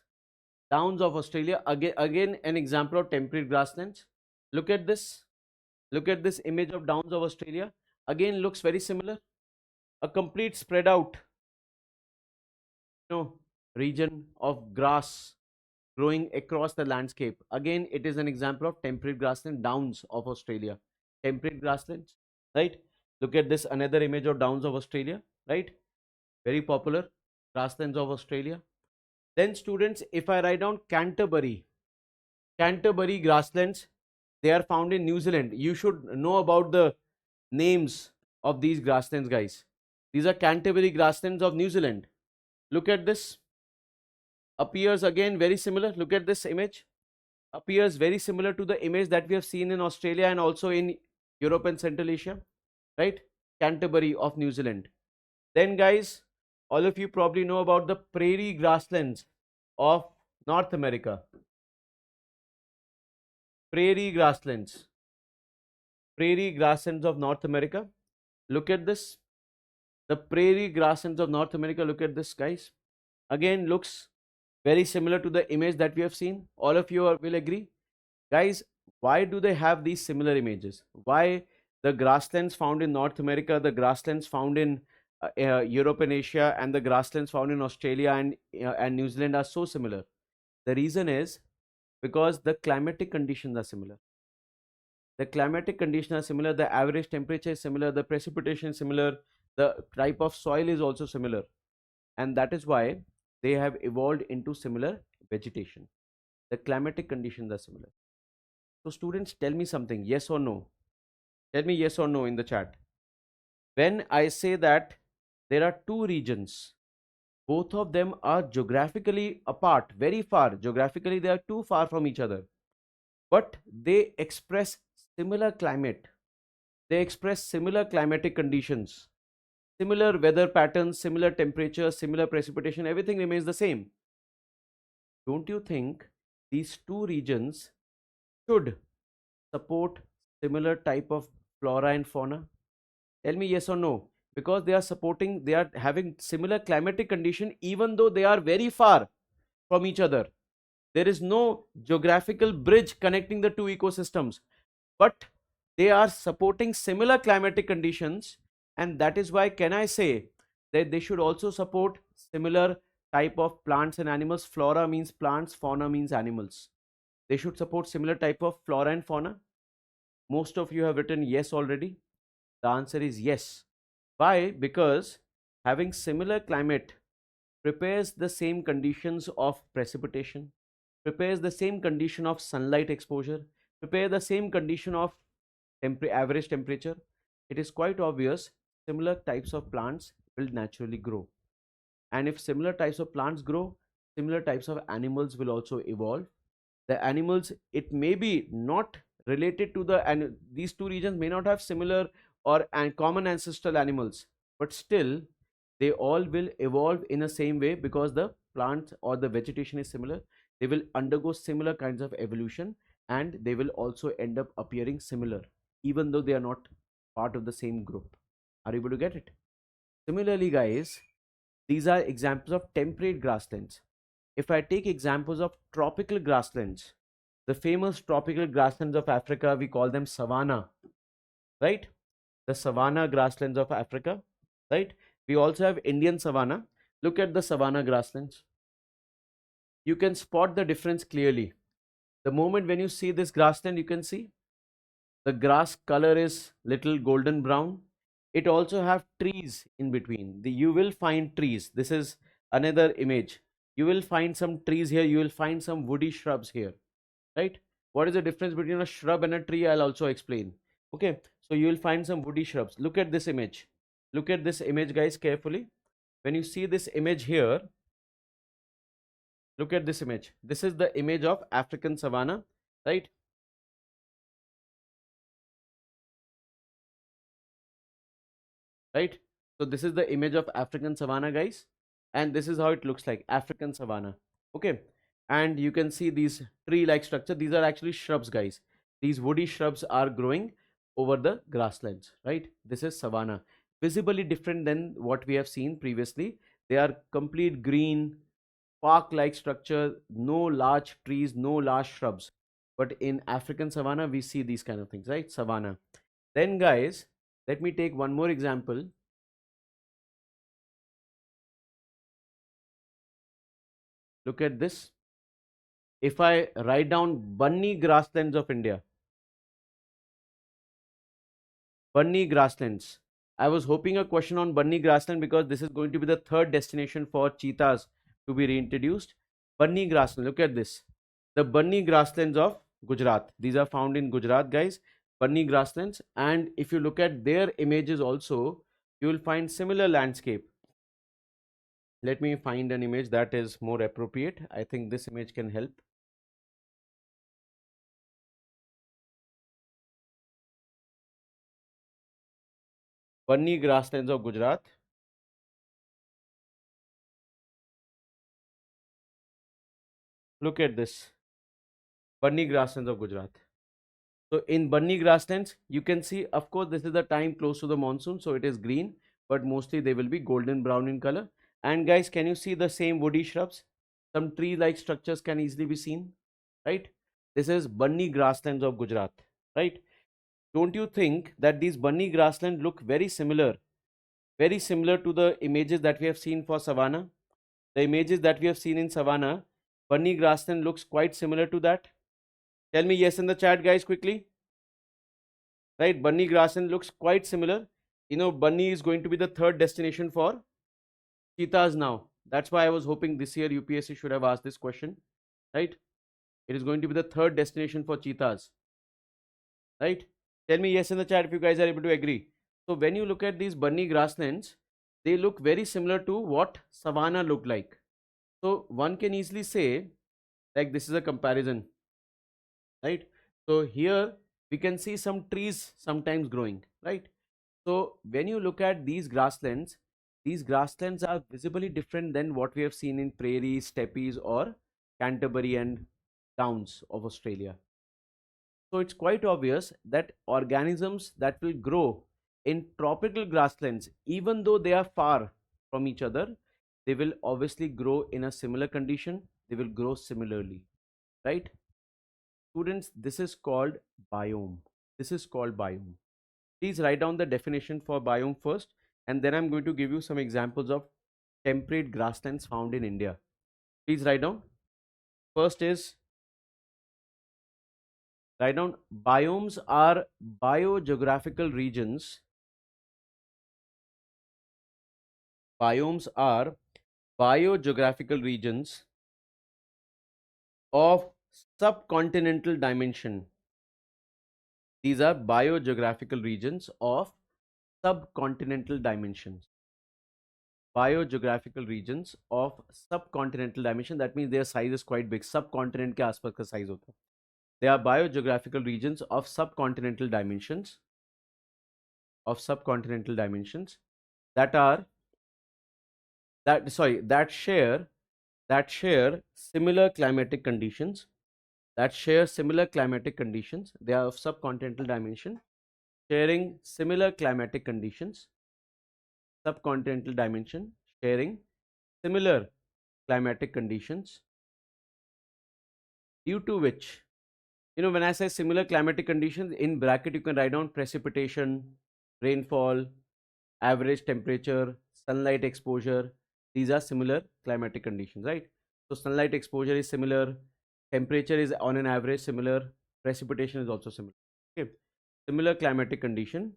Downs of Australia, again an example of temperate grasslands. Look at this. Look at this image of Downs of Australia. Again looks very similar. A complete spread out region of grass growing across the landscape. Again, it is an example of temperate grassland, Downs of Australia. Temperate grasslands, right? Look at this, another image of Downs of Australia, right? Very popular grasslands of Australia. Then students, if I write down Canterbury grasslands, they are found in New Zealand. You should know about the names of these grasslands, guys. These are Canterbury grasslands of New Zealand. Look at this. Appears again very similar. Look at this image. Appears very similar to the image that we have seen in Australia and also in Europe and Central Asia, right? Canterbury of New Zealand. Then guys, all of you probably know about the prairie grasslands of North America. Prairie grasslands. prairie grasslands of North America. Look at this. The prairie grasslands of North America. Look at this, guys. Again, looks very similar to the image that we have seen. All of you will agree. Guys, why do they have these similar images? Why the grasslands found in North America, the grasslands found in Europe and Asia, and the grasslands found in Australia and New Zealand are so similar? The reason is because the climatic conditions are similar. The climatic conditions are similar, the average temperature is similar, the precipitation is similar, the type of soil is also similar, and that is why they have evolved into similar vegetation. The climatic conditions are similar. So students, tell me something, yes or no? Tell me yes or no in the chat. When I say that there are two regions, both of them are geographically apart, very far. Geographically, they are too far from each other, but they express similar climate. They express similar climatic conditions, similar weather patterns, similar temperature, similar precipitation, everything remains the same. Don't you think these two regions should support similar type of flora and fauna? Tell me yes or no. Because they are having similar climatic condition even though they are very far from each other. There is no geographical bridge connecting the two ecosystems, but they are supporting similar climatic conditions, and that is why can I say that they should also support similar type of plants and animals. Flora means plants, fauna means animals. They should support similar type of flora and fauna. Most of you have written yes already. The answer is yes. Why? Because having similar climate prepares the same conditions of precipitation, prepares the same condition of sunlight exposure, prepare the same condition of average temperature. It is quite obvious similar types of plants will naturally grow. And if similar types of plants grow, similar types of animals will also evolve. The animals, it may be not related to and these two regions may not have similar or and common ancestral animals, but still they all will evolve in the same way because the plant or the vegetation is similar. They will undergo similar kinds of evolution, and they will also end up appearing similar even though they are not part of the same group. Are you able to get it? Similarly, guys, these are examples of temperate grasslands. If I take examples of tropical grasslands, the famous tropical grasslands of Africa, we call them savanna, right? The savanna grasslands of Africa, right? We also have Indian savanna. Look at the savanna grasslands. You can spot the difference clearly. The moment when you see this grassland, you can see the grass color is little golden brown. It also have trees in between. You will find trees. This is another image. You will find some trees here. You will find some woody shrubs here, right? What is the difference between a shrub and a tree? I'll also explain. Okay, so you will find some woody shrubs. Look at this image. Look at this image, guys, carefully. When you see this image here, look at this image. This is the image of African savanna, right? Right? So this is the image of African savanna, guys, and this is how it looks like, African savanna. Okay, and you can see these tree-like structure. These are actually shrubs, guys. These woody shrubs are growing over the grasslands, right? This is savanna, visibly different than what we have seen previously. They are complete green, park-like structure, no large trees, no large shrubs. But in African savanna, we see these kind of things, right? Savanna. Then, guys, let me take one more example. Look at this. If I write down Bunny grasslands of India, Bunny grasslands. I was hoping a question on Bunny grassland because this is going to be the third destination for cheetahs to be reintroduced. Bunny grassland. Look at this. The Bunny grasslands of Gujarat. These are found in Gujarat, guys. Bunny grasslands. And if you look at their images also, you will find similar landscape. Let me find an image that is more appropriate. I think this image can help. Bunny grasslands of Gujarat. Look at this. Bunny grasslands of Gujarat. So in Bunny grasslands, you can see, of course, this is the time close to the monsoon, so it is green, but mostly they will be golden brown in color. And guys, can you see the same woody shrubs? Some tree-like structures can easily be seen, right? This is Bunny grasslands of Gujarat, right? Don't you think that these Bunny grasslands look very similar to the images that we have seen for savanna? The images that we have seen in savanna, Bunny grassland looks quite similar to that. Tell me yes in the chat, guys, quickly. Right, Bunny grassland looks quite similar. You know, Bunny is going to be the third destination for cheetahs now. That's why I was hoping this year UPSC should have asked this question, right? It is going to be the third destination for cheetahs, right? Tell me yes in the chat if you guys are able to agree. So when you look at these Bunny grasslands, they look very similar to what savanna looked like. So one can easily say, like, this is a comparison, right? So here we can see some trees sometimes growing, right? So when you look at these grasslands are visibly different than what we have seen in prairies, steppes, or Canterbury and Downs of Australia. So it's quite obvious that organisms that will grow in tropical grasslands, even though they are far from each other, they will obviously grow in a similar condition. They will grow similarly, right? Students, this is called biome. This is called biome. Please write down the definition for biome first, and then I'm going to give you some examples of temperate grasslands found in India. Please write down. First is, write down, biomes are biogeographical regions. Biomes are biogeographical regions of subcontinental dimension. These are biogeographical regions of subcontinental dimensions. Biogeographical regions of subcontinental dimension. That means their size is quite big. Subcontinent के आसपास का size होता है. They are biogeographical regions of subcontinental dimensions. That are that share similar climatic conditions. They are of subcontinental dimension, sharing similar climatic conditions. Subcontinental dimension, sharing similar climatic conditions, due to which, you know, when I say similar climatic conditions, in bracket you can write down precipitation, rainfall, average temperature, sunlight exposure. These are similar climatic conditions, right? So sunlight exposure is similar, temperature is on an average similar, precipitation is also similar. Okay, similar climatic condition.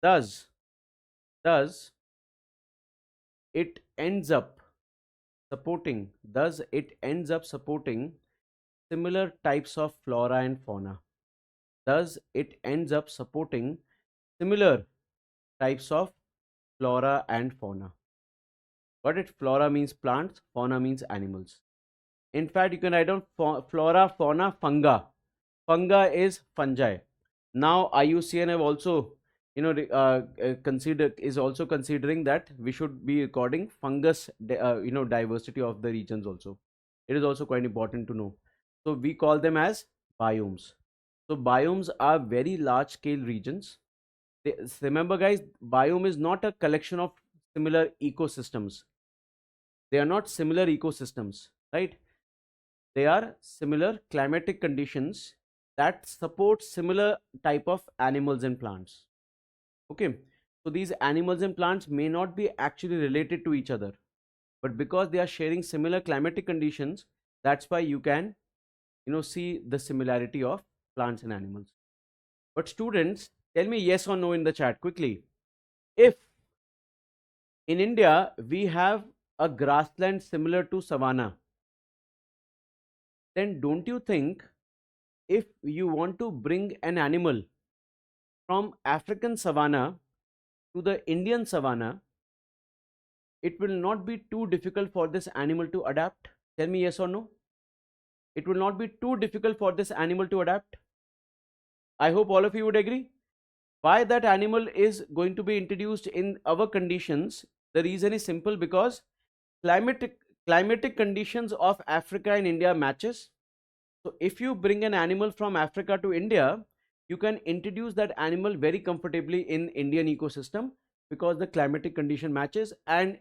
Thus it ends up supporting similar types of flora and fauna. Thus it ends up supporting similar types of flora and fauna. Got it? Flora means plants, fauna means animals. In fact, you can write down flora, fauna, funga. Funga is fungi. Now IUCN have also, you know, is also considering that we should be recording fungus, diversity of the regions also. It is also quite important to know. So we call them as biomes. So biomes are very large scale regions. Remember guys, biome is not a collection of similar ecosystems. They are not similar ecosystems, right? They are similar climatic conditions that support similar type of animals and plants. Okay, so these animals and plants may not be actually related to each other, but because they are sharing similar climatic conditions, that's why you can, you know, see the similarity of plants and animals. But students, tell me yes or no in the chat quickly. If in India we have a grassland similar to savanna, then don't you think if you want to bring an animal from African savanna to the Indian savanna, it will not be too difficult for this animal to adapt? Tell me yes or no. It will not be too difficult for this animal to adapt. I hope all of you would agree. Why that animal is going to be introduced in our conditions? The reason is simple, because climatic conditions of Africa and India matches. So if you bring an animal from Africa to India, you can introduce that animal very comfortably in Indian ecosystem because the climatic condition matches, and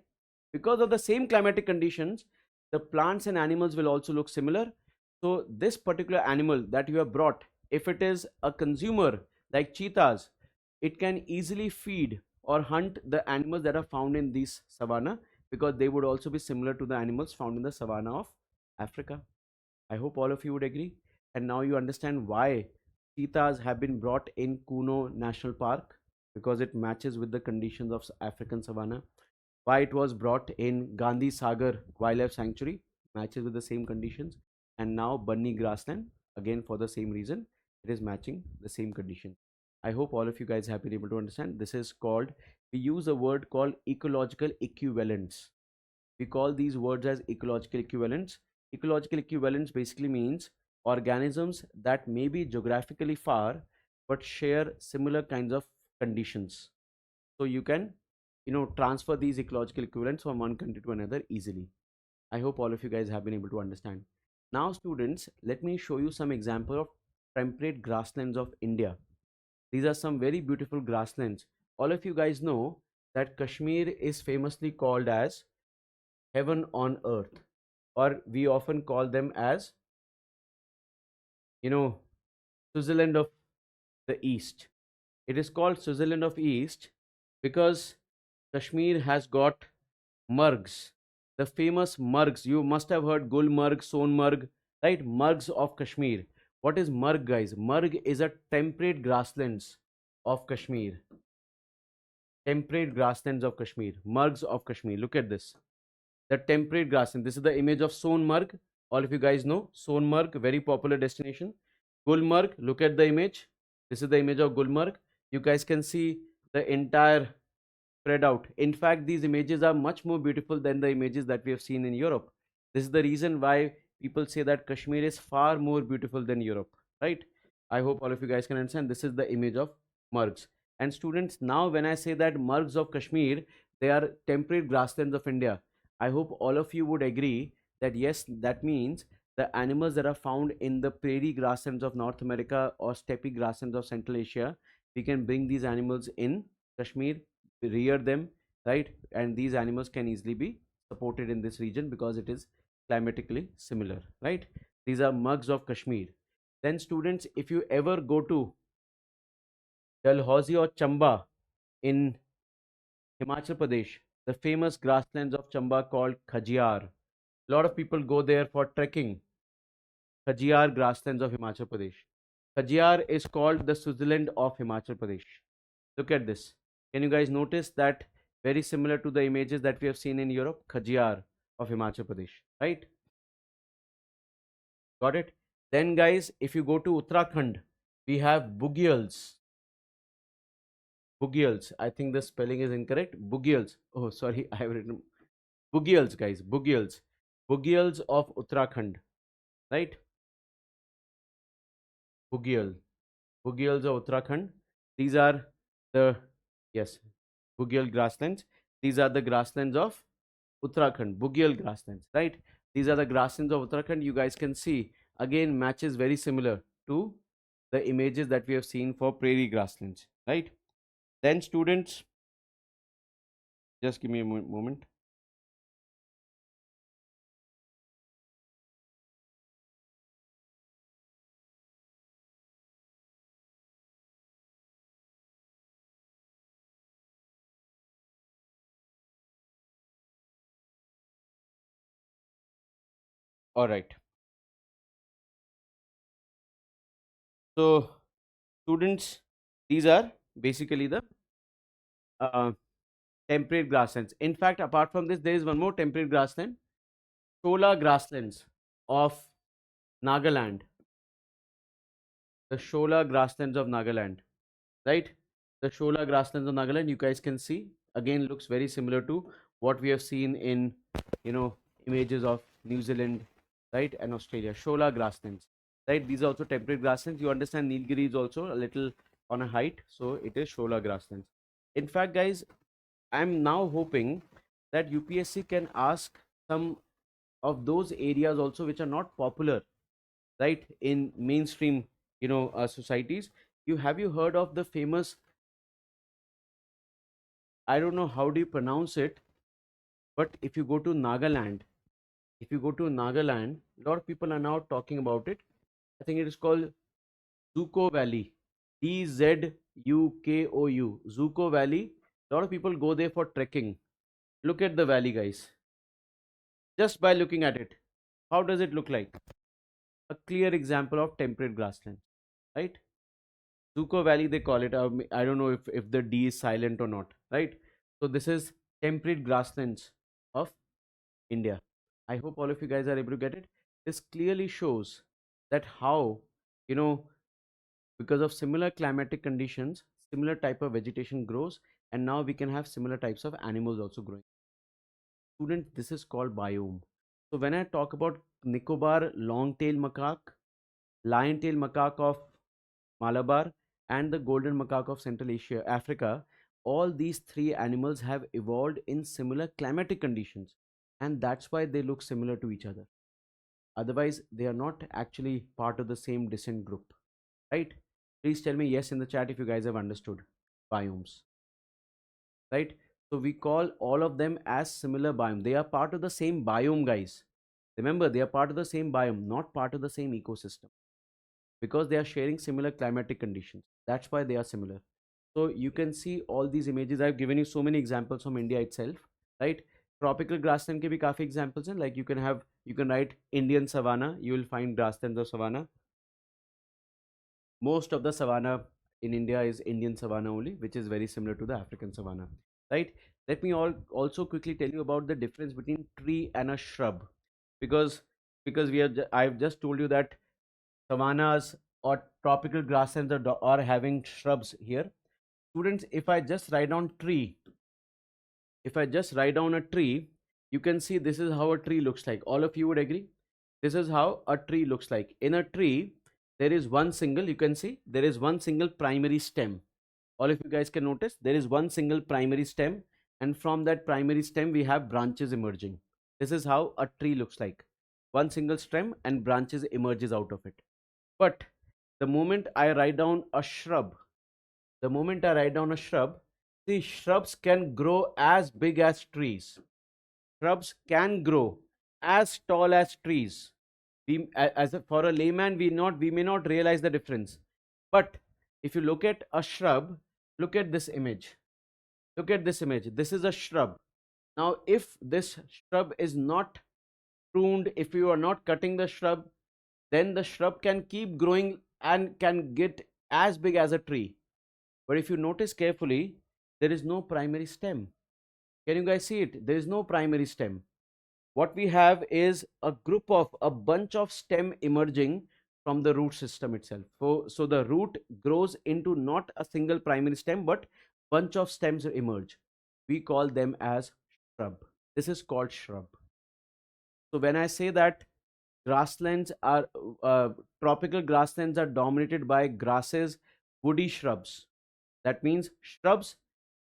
because of the same climatic conditions, the plants and animals will also look similar. So this particular animal that you have brought, if it is a consumer like cheetahs, it can easily feed or hunt the animals that are found in these savanna, because they would also be similar to the animals found in the savanna of Africa. I hope all of you would agree. And now you understand why cheetahs have been brought in Kuno National Park, because it matches with the conditions of African savanna. Why it was brought in Gandhi Sagar Wildlife Sanctuary, matches with the same conditions. And now Bunny Grassland, again for the same reason, it is matching the same condition. I hope all of you guys have been able to understand. This is called, we use a word called ecological equivalence. We call these words as ecological equivalents. Ecological equivalence basically means organisms that may be geographically far but share similar kinds of conditions. So you can, transfer these ecological equivalents from one country to another easily. I hope all of you guys have been able to understand. Now students, let me show you some example of temperate grasslands of India. These are some very beautiful grasslands. All of you guys know that Kashmir is famously called as heaven on earth, or we often call them as, you know Switzerland of the East. It is called Switzerland of East because Kashmir has got margs, the famous margs. You must have heard Gulmarg, Sonmarg, right? Margs of Kashmir. What is marg, guys? Marg is a temperate grasslands of Kashmir. Temperate grasslands of Kashmir, margs of Kashmir. Look at this, the temperate grassland. This is the image of Sonmarg. All of you guys know Sonmarg, very popular destination. Gulmarg, look at the image. This is the image of Gulmarg. You guys can see the entire spread out. In fact, these images are much more beautiful than the images that we have seen in Europe. This is the reason why people say that Kashmir is far more beautiful than Europe, right? I hope all of you guys can understand. This is the image of margs. And students, now when I say that margs of Kashmir, they are temperate grasslands of India, I hope all of you would agree that yes, that means the animals that are found in the prairie grasslands of North America or steppe grasslands of Central Asia, we can bring these animals in Kashmir, rear them, right? And these animals can easily be supported in this region because it is climatically similar, right? These are mugs of Kashmir. Then students, if you ever go to Dalhousie or Chamba in Himachal Pradesh, the famous grasslands of Chamba called Khajiar, a lot of people go there for trekking. Khajiar grasslands of Himachal Pradesh. Khajiar is called the Switzerland of Himachal Pradesh. Look at this. Can you guys notice that very similar to the images that we have seen in Europe? Khajiar of Himachal Pradesh, right? Got it? Then guys, if you go to Uttarakhand, we have Bugyals. Bugyals. I think the spelling is incorrect. Bugyals. Oh, sorry, I have written Bugyals, guys. Bugyals. Bugyals of Uttarakhand, right? Bugyal. Bugyals of Uttarakhand. These are the, yes, Bugyal grasslands. These are the grasslands of Uttarakhand, Bugyal grasslands, right? These are the grasslands of Uttarakhand. You guys can see again matches very similar to the images that we have seen for prairie grasslands, right? Then students, just give me a moment. All right. So students, these are basically the uh, temperate grasslands. In fact, apart from this, there is one more temperate grassland, Shola grasslands of Nagaland. The Shola grasslands of Nagaland, right? The Shola grasslands of Nagaland, you guys can see, again looks very similar to what we have seen in, images of New Zealand, right, and Australia. Shola grasslands, right? These are also temperate grasslands. You understand Nilgiri is also a little on a height, so it is Shola grasslands. In fact, guys, I'm now hoping that UPSC can ask some of those areas also which are not popular, right? In mainstream, societies. You heard of the famous, I don't know how do you pronounce it, but if you go to Nagaland, a lot of people are now talking about it. I think it is called Zuko Valley. Zukou. Zuko Valley. A lot of people go there for trekking. Look at the valley, guys. Just by looking at it, how does it look like? A clear example of temperate grassland, right? Zuko Valley, they call it. I don't know if the D is silent or not, right? So this is temperate grasslands of India. I hope all of you guys are able to get it. This clearly shows that how, you know, because of similar climatic conditions, similar type of vegetation grows, and now we can have similar types of animals also growing. Students, this is called biome. So when I talk about Nicobar long-tailed macaque, lion-tailed macaque of Malabar, and the golden macaque of Central Asia, Africa, all these three animals have evolved in similar climatic conditions, and that's why they look similar to each other. Otherwise, they are not actually part of the same descent group, right? Please tell me yes in the chat if you guys have understood biomes, right? So we call all of them as similar biome. They are part of the same biome, guys. Remember, they are part of the same biome, not part of the same ecosystem, because they are sharing similar climatic conditions. That's why they are similar. So you can see all these images. I've given you so many examples from India itself, right? Tropical grassland के भी काफी examples हैं. Like you can write Indian savanna. You will find grasslands of savanna. Most of the savanna in India is Indian savanna only, which is very similar to the African savanna, right? Let me also quickly tell you about the difference between tree and a shrub, because I've just told you that savannas or tropical grasslands are having shrubs here. Students, if I just write down a tree, you can see this is how a tree looks like. All of you would agree? This is how a tree looks like. In a tree, there is one single, you can see, there is one single primary stem. All of you guys can notice there is one single primary stem, and from that primary stem, we have branches emerging. This is how a tree looks like. One single stem and branches emerges out of it. But the moment I write down a shrub, see, shrubs can grow as big as trees. Shrubs can grow as tall as trees. For a layman, we may not realize the difference. But if you look at a shrub, look at this image. Look at this image. This is a shrub. Now, if this shrub is not pruned, if you are not cutting the shrub, then the shrub can keep growing and can get as big as a tree. But if you notice carefully, there is no primary stem. Can you guys see it? There is no primary stem. What we have is a bunch of stem emerging from the root system itself. So the root grows into not a single primary stem, but bunch of stems emerge. We call them as shrub. This is called shrub. So when I say that grasslands are tropical grasslands are dominated by grasses, woody shrubs, that means shrubs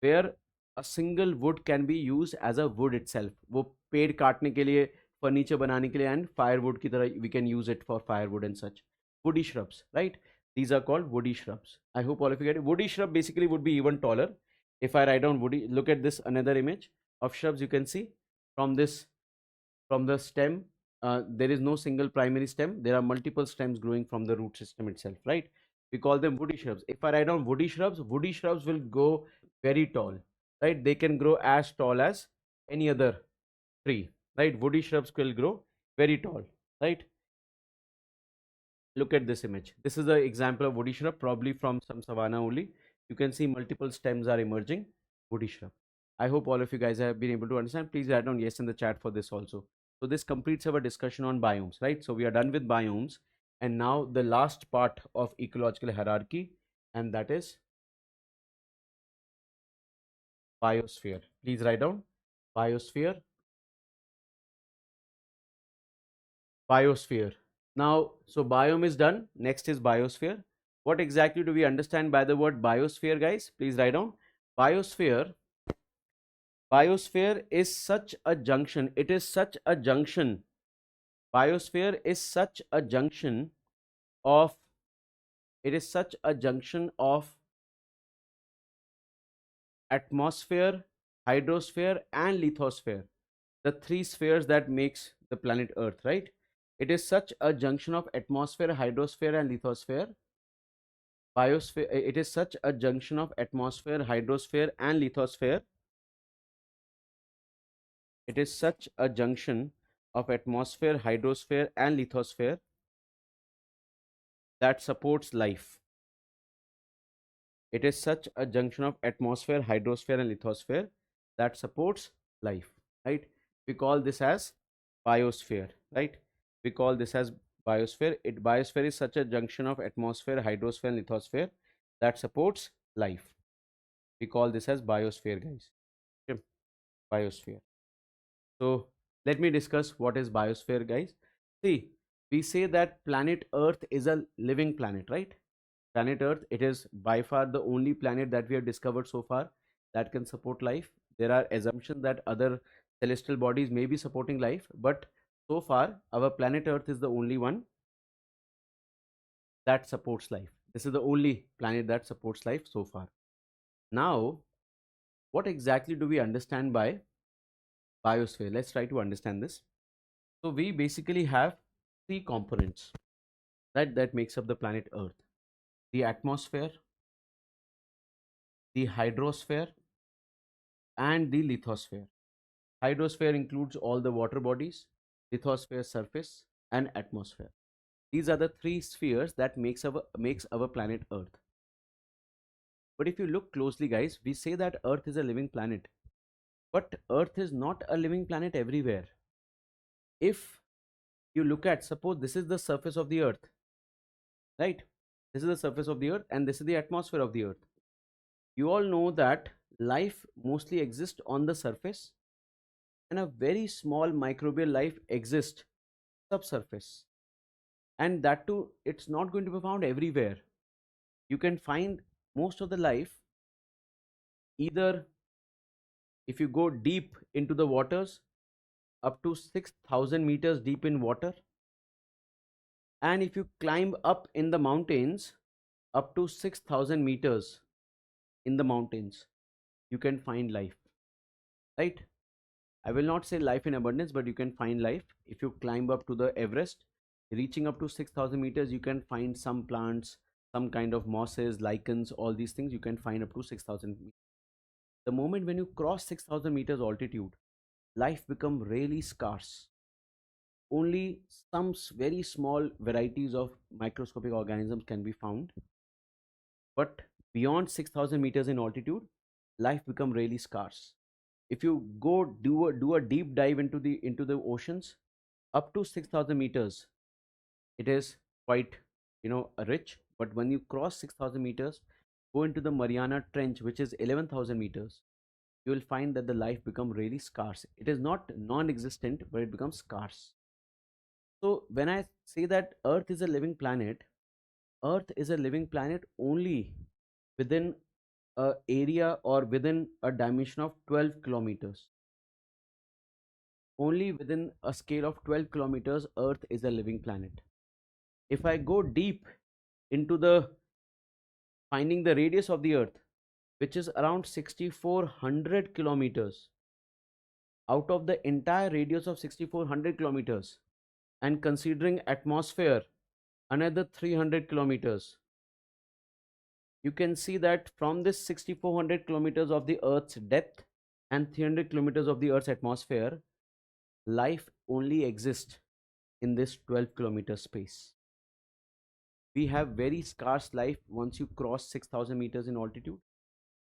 where a single wood can be used as a wood itself. वो पेड़ काटने के लिए, furniture बनाने के लिए, and firewood की तरह we can use it for firewood and such. Woody shrubs, right? These are called woody shrubs. I hope all of you get it. Woody shrub basically would be even taller. If I write down woody, look at this another image of shrubs. You can see from the stem, there is no single primary stem. There are multiple stems growing from the root system itself, right? We call them woody shrubs. If I write down woody shrubs will go very tall, right? They can grow as tall as any other tree, right? Woody shrubs will grow very tall, right? Look at this image. This is an example of woody shrub, probably from some savanna only. You can see multiple stems are emerging. Woody shrub. I hope all of you guys have been able to understand. Please write down yes in the chat for this also. So this completes our discussion on biomes, right? So we are done with biomes, and now the last part of ecological hierarchy, and that is biosphere. Please write down biosphere. Biosphere. Now, so biome is done. Next is biosphere. What exactly do we understand by the word biosphere, guys? Please write down. Biosphere. Biosphere is such a junction. It is such a junction. Biosphere is such a junction of it is such a junction of atmosphere, hydrosphere and lithosphere, the three spheres that makes the planet Earth, right? It is such a junction of atmosphere, hydrosphere and lithosphere. Biosphere, it is such a junction of atmosphere, hydrosphere and lithosphere. It is such a junction of atmosphere, hydrosphere and lithosphere that supports life. It is such a junction of atmosphere, hydrosphere and lithosphere that supports life, right? We call this as biosphere, right? We call this as biosphere. Biosphere is such a junction of atmosphere, hydrosphere and lithosphere that supports life. We call this as biosphere, guys. Okay? Biosphere. So let me discuss what is biosphere, guys. See, we say that planet Earth is a living planet, right? Planet Earth, it is by far the only planet that we have discovered so far that can support life. There are assumptions that other celestial bodies may be supporting life, but so far our planet Earth is the only one that supports life. This is the only planet that supports life so far. Now, what exactly do we understand by biosphere? Let's try to understand this. So we basically have three components that makes up the planet Earth: the atmosphere, the hydrosphere and the lithosphere. Hydrosphere includes all the water bodies, lithosphere surface and atmosphere. These are the three spheres that makes our planet Earth. But if you look closely, guys, we say that Earth is a living planet, but Earth is not a living planet everywhere. If you look at, suppose this is the surface of the Earth, right? This is the surface of the Earth and this is the atmosphere of the Earth. You all know that life mostly exists on the surface and a very small microbial life exists subsurface, and that too it's not going to be found everywhere. You can find most of the life either if you go deep into the waters up to 6,000 meters deep in water, and if you climb up in the mountains up to 6,000 meters in the mountains, you can find life, right? I will not say life in abundance, but you can find life. If you climb up to the Everest, reaching up to 6,000 meters, you can find some plants, some kind of mosses, lichens, all these things you can find up to 6,000 meters. The moment when you cross 6,000 meters altitude, life become really scarce. Only some very small varieties of microscopic organisms can be found. But beyond 6,000 meters in altitude, life become really scarce. If you go do a deep dive into the oceans up to 6,000 meters, it is quite rich. But when you cross 6,000 meters, go into the Mariana Trench, which is 11,000 meters, you will find that the life become really scarce. It is not non-existent, but it becomes scarce. So when I say that Earth is a living planet, Earth is a living planet only within a area or within a dimension of 12 kilometers. Only within a scale of 12 kilometers, Earth is a living planet. If I go deep into the finding the radius of the Earth, which is around 6,400 kilometers, out of the entire radius of 6,400 kilometers, and considering atmosphere another 300 kilometers, you can see that from this 6,400 kilometers of the Earth's depth and 300 kilometers of the Earth's atmosphere, life only exists in this 12-kilometer space. We have very scarce life once you cross 6,000 meters in altitude.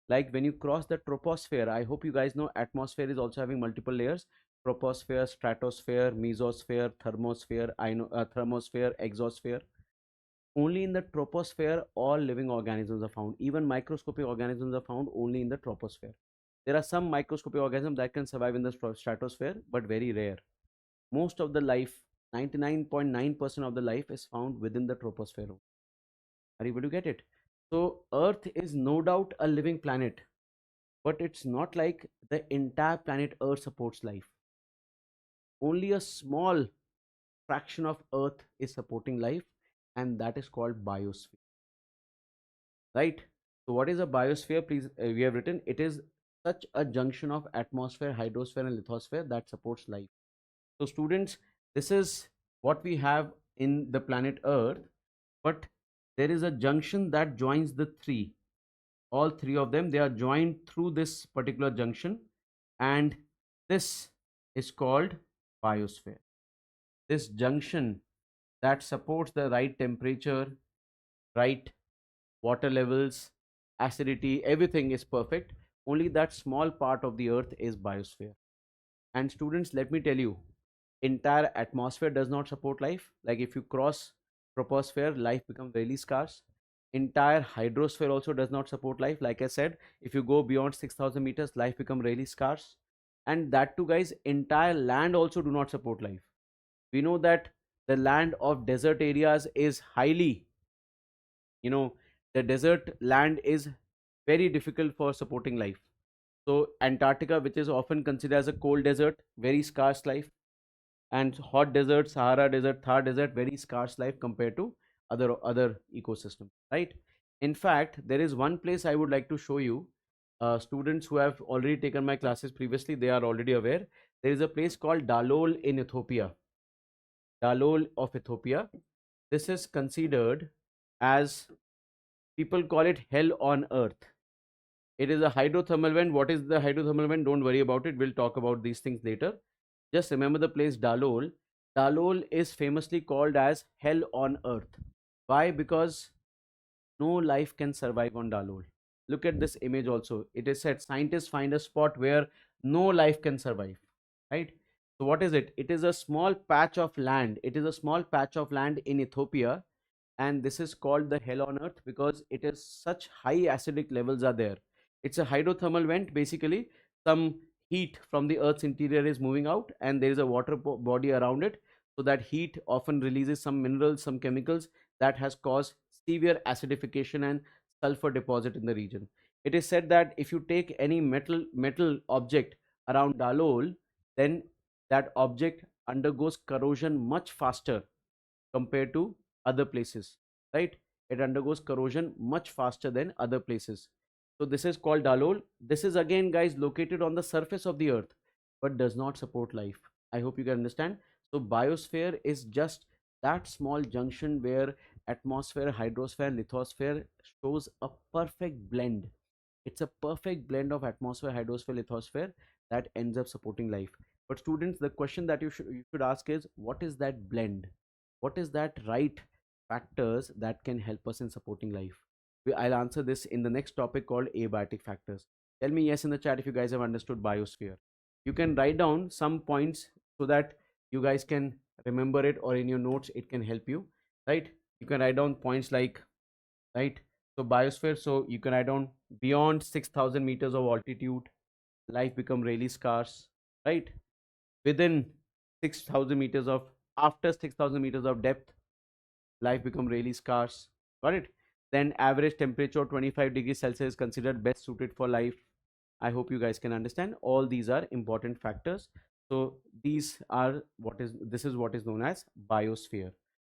Like when you cross the troposphere, I hope you guys know atmosphere is also having multiple layers: troposphere, stratosphere, mesosphere, thermosphere, exosphere. Only in the troposphere all living organisms are found. Even microscopic organisms are found only in the troposphere. There are some microscopic organisms that can survive in the stratosphere, but very rare. Most of the life, 99.9% of the life, is found within the troposphere. Are you able to get it? So Earth is no doubt a living planet, but it's not like the entire planet Earth supports life. Only a small fraction of Earth is supporting life, and that is called biosphere, right? So what is a biosphere? Please, we have written it is such a junction of atmosphere, hydrosphere, and lithosphere that supports life. So students, this is what we have in the planet Earth, but there is a junction that joins the three. All three of them, they are joined through this particular junction, and this is called biosphere. This junction that supports the right temperature, right water levels, acidity, everything is perfect. Only that small part of the earth is biosphere. And students, let me tell you, entire atmosphere does not support life. Like if you cross troposphere, life becomes really scarce. Entire hydrosphere also does not support life. Like I said, if you go beyond 6,000 meters, life become really scarce. And that too, guys, entire land also do not support life. We know that the land of desert areas is highly, you know, the desert land is very difficult for supporting life. So Antarctica, which is often considered as a cold desert, very scarce life, and hot desert, Sahara desert, Thar desert, very scarce life compared to other ecosystem, right? In fact, there is one place I would like to show you. Students who have already taken my classes previously, they are already aware. There is a place called Dalol in Ethiopia. Dalol of Ethiopia. This is considered as, people call it hell on earth. It is a hydrothermal vent. What is the hydrothermal vent? Don't worry about it. We'll talk about these things later. Just remember the place Dalol. Dalol is famously called as hell on earth. Why? Because no life can survive on Dalol. Look at this image also. It is said scientists find a spot where no life can survive. Right? So what is it? It is a small patch of land. It is a small patch of land in Ethiopia, and this is called the hell on earth because it is such high acidic levels are there. It's a hydrothermal vent. Basically, some heat from the earth's interior is moving out, and there is a water body around it. So that heat often releases some minerals, some chemicals that has caused severe acidification and sulfur deposit in the region. It is said that if you take any metal object around Dalol, then that object undergoes corrosion much faster compared to other places, right? It undergoes corrosion much faster than other places. So this is called Dalol. This is again, guys, located on the surface of the earth but does not support life. I hope you can understand. So biosphere is just that small junction where atmosphere, hydrosphere, lithosphere shows a perfect blend. It's a perfect blend of atmosphere, hydrosphere, lithosphere that ends up supporting life. But students, the question that you should ask is, what is that blend? What is that right factors that can help us in supporting life? I'll answer this in the next topic called abiotic factors. Tell me yes in the chat if you guys have understood biosphere. You can write down some points so that you guys can remember it, or in your notes it can help you, right? You can write down points like, right? So biosphere, so you can write down beyond 6,000 meters of altitude, life become really scarce, right? Within 6,000 meters of, after 6,000 meters of depth, life become really scarce. Got it? Then average temperature 25 degrees Celsius is considered best suited for life. I hope you guys can understand. All these are important factors. So these are this is what is known as biosphere.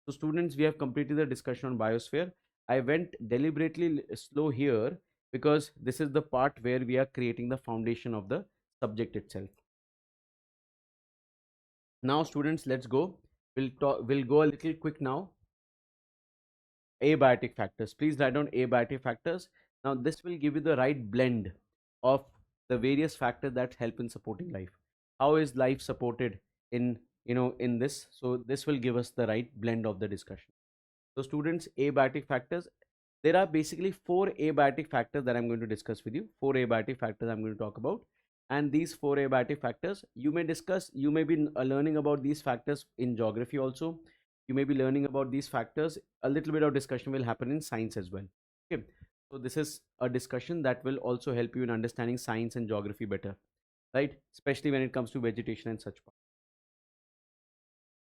So students, we have completed the discussion on biosphere. I went deliberately slow here because this is the part where we are creating the foundation of the subject itself. Now students, let's go. We'll go a little quick now. Abiotic factors. Please write down abiotic factors. Now this will give you the right blend of the various factors that help in supporting life. How is life supported in, in this? So this will give us the right blend of the discussion. So students, abiotic factors. There are basically four abiotic factors that I'm going to discuss with you. Four abiotic factors I'm going to talk about. And these four abiotic factors, you may be learning about these factors in geography also. You may be learning about these factors. A little bit of discussion will happen in science as well. Okay. So this is a discussion that will also help you in understanding science and geography better, right? Especially when it comes to vegetation and such.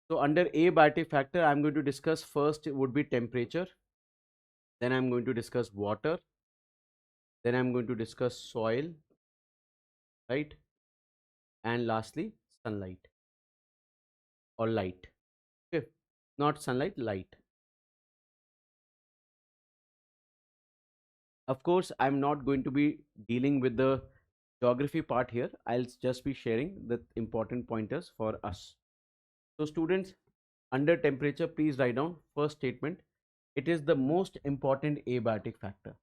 So under abiotic factor, I'm going to discuss first would be temperature. Then I'm going to discuss water. Then I'm going to discuss soil, right? And lastly, sunlight or light. Okay, not sunlight, light. Of course, I'm not going to be dealing with the geography part here. I'll just be sharing the important pointers for us. So students, under temperature, please write down first statement. It is the most important abiotic factor.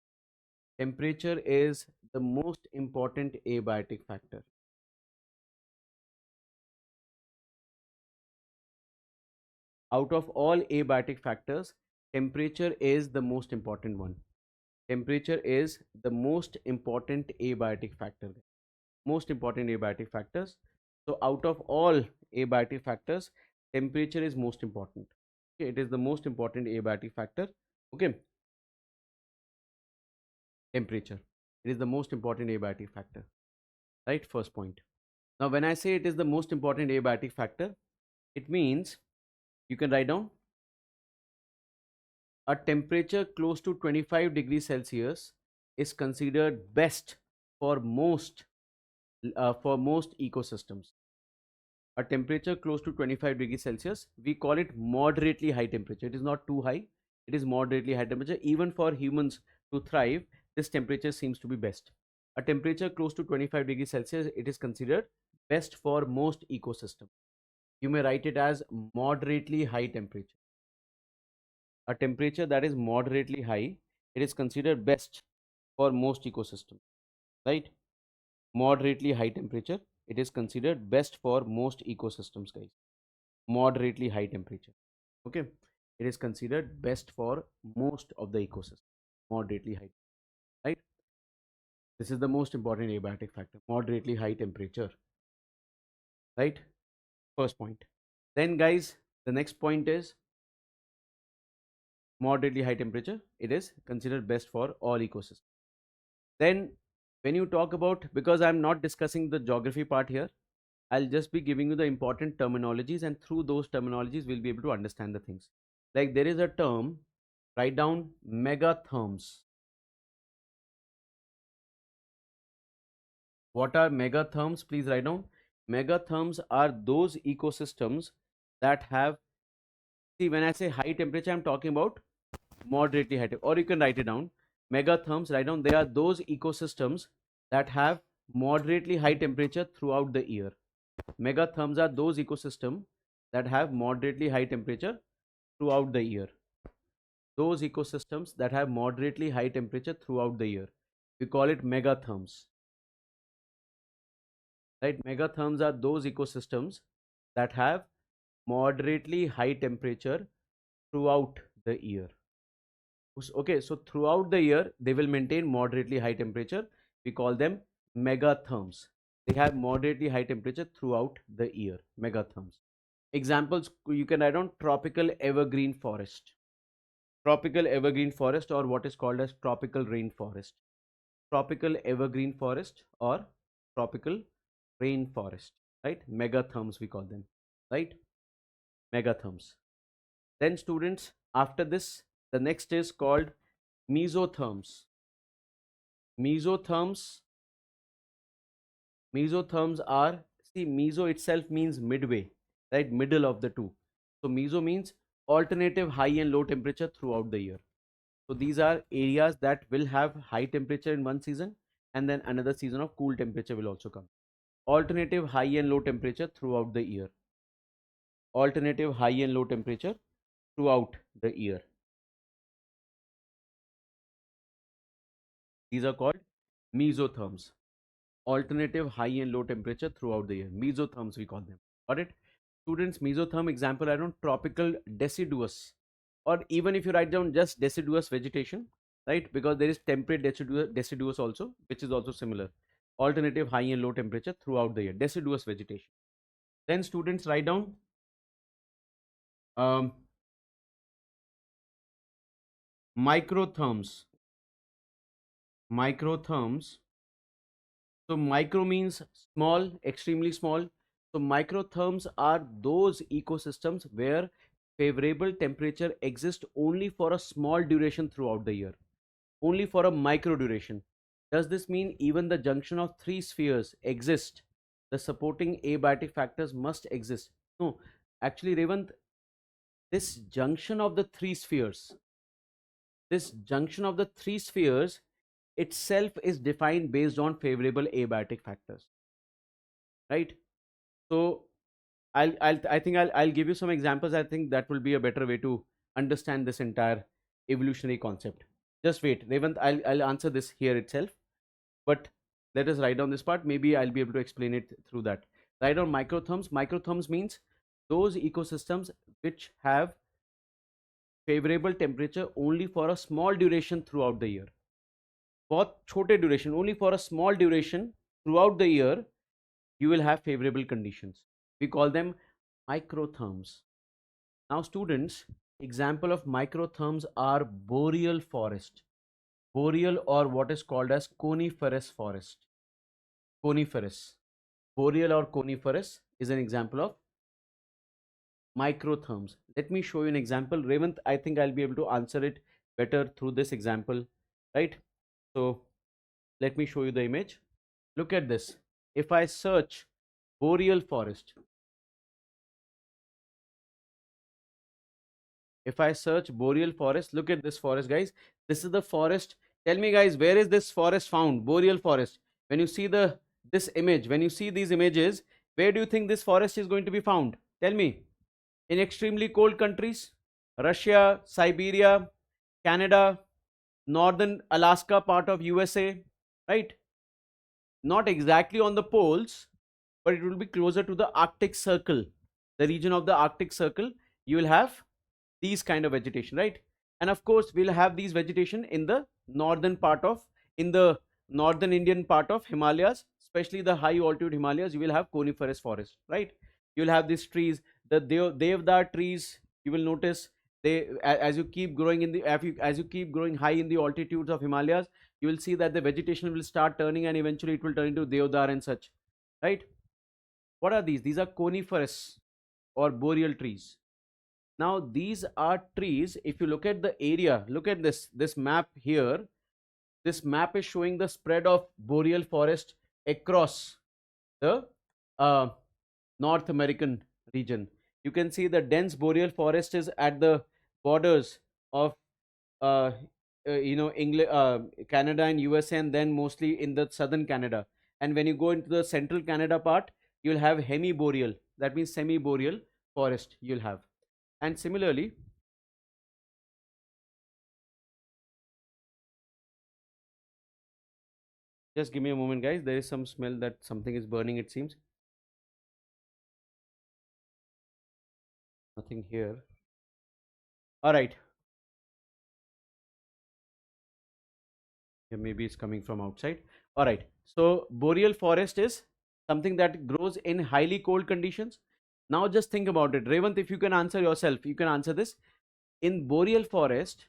Temperature is the most important abiotic factor. Out of all abiotic factors, temperature is the most important one. Temperature is the most important abiotic factor. Most important abiotic factors. So out of all abiotic factors, temperature is most important. Okay, it is the most important abiotic factor. Okay, temperature. It is the most important abiotic factor. Right, first point. Now, when I say it is the most important abiotic factor, it means you can write down a temperature close to 25 degrees Celsius is considered best for most ecosystems. A temperature close to 25 degrees Celsius, we call it moderately high temperature. It is not too high, it is moderately high temperature. Even for humans to thrive, this temperature seems to be best. A temperature close to 25 degrees Celsius, it is considered best for most ecosystems. You may write it as moderately high temperature. A temperature that is moderately high, it is considered best for most ecosystems, right? Moderately high temperature, it is considered best for most ecosystems, guys. Moderately high temperature, okay, it is considered best for most of the ecosystem. Moderately high, right? This is the most important abiotic factor, moderately high temperature, right? First point. Then guys, the next point is moderately high temperature, it is considered best for all ecosystems. Then when you talk about, because I'm not discussing the geography part here, I'll just be giving you the important terminologies, and through those terminologies we'll be able to understand the things. Like there is a term, write down megatherms. What are megatherms? Please write down. Megatherms are those ecosystems that have, see, when I say high temperature, I'm talking about moderately high, or you can write it down. Megatherms, write down, they are those ecosystems that have moderately high temperature throughout the year. Megatherms are those ecosystems that have moderately high temperature throughout the year. Those ecosystems that have moderately high temperature throughout the year, we call it megatherms. Right? Megatherms are those ecosystems that have moderately high temperature throughout the year. Okay, so throughout the year they will maintain moderately high temperature. We call them megatherms. They have moderately high temperature throughout the year. Megatherms. Examples, you can write down tropical evergreen forest. Tropical evergreen forest, or what is called as tropical rainforest. Tropical evergreen forest or tropical rainforest, right? Megatherms we call them, right? Megatherms. Then students, after this, the next is called mesotherms. Mesotherms, mesotherms are, see, meso itself means midway, right? Middle of the two. So meso means alternative high and low temperature throughout the year. So these are areas that will have high temperature in one season, and then another season of cool temperature will also come. Alternative high and low temperature throughout the year. Alternative high and low temperature throughout the year. These are called mesotherms. Alternative high and low temperature throughout the year. Mesotherms we call them. Got it? Students, mesotherm example, I don't, tropical deciduous, or even if you write down just deciduous vegetation, right? Because there is temperate deciduous also, which is also similar. Alternative high and low temperature throughout the year. Deciduous vegetation. Then students, write down um, microtherms. Microtherms. So micro means small, extremely small. So microtherms are those ecosystems where favorable temperature exists only for a small duration throughout the year, only for a micro duration. Does this mean even the junction of three spheres exist? The supporting abiotic factors must exist? No, actually, Revant, this junction of the three spheres, this junction of the three spheres itself is defined based on favorable abiotic factors, right? So I think I'll give you some examples. I think that will be a better way to understand this entire evolutionary concept. Just wait, Revant, I'll answer this here itself, but let us write down this part. Maybe I'll be able to explain it through that. Write down microtherms. Microtherms means those ecosystems which have favorable temperature only for a small duration throughout the year. बहुत छोटे duration, only for a small duration throughout the year you will have favorable conditions. We call them microtherms. Now students, example of microtherms are boreal forest, boreal, or what is called as coniferous forest. Coniferous, boreal or coniferous is an example of microtherms. Let me show you an example. Revant, I think I'll be able to answer it better through this example, right? So let me show you the image. Look at this. If I search boreal forest, if I search boreal forest, look at this forest, guys. This is the forest. Tell me, guys, where is this forest found? Boreal forest. When you see this image, when you see these images, where do you think this forest is going to be found? Tell me. In extremely cold countries, Russia, Siberia, Canada, northern Alaska, part of USA, right? Not exactly on the poles, but it will be closer to the Arctic Circle, the region of the Arctic Circle. You will have these kind of vegetation, right? And of course we'll have these vegetation in the northern part of, in the northern Indian part of Himalayas, especially the high altitude Himalayas. You will have coniferous forest, right? You'll have these trees, the devdar trees. You will notice they, as you keep growing in the, as you keep growing high in the altitudes of Himalayas, you will see that the vegetation will start turning and eventually it will turn into devdar and such, right? What are these? These are coniferous or boreal trees. Now these are trees. If you look at the area, look at this map here. This map is showing the spread of boreal forest across the uh, North American region. You can see the dense boreal forest is at the borders of uh, England, Canada and USA, and then mostly in the southern Canada. And when you go into the central Canada part, you'll have hemiboreal, that means semi-boreal forest you'll have. And similarly, just give me a moment, guys. There is some smell that something is burning, it seems. Nothing here. All right. Yeah, maybe it's coming from outside. All right. So boreal forest is something that grows in highly cold conditions. Now just think about it. Revant, if you can answer yourself, you can answer this. In boreal forest,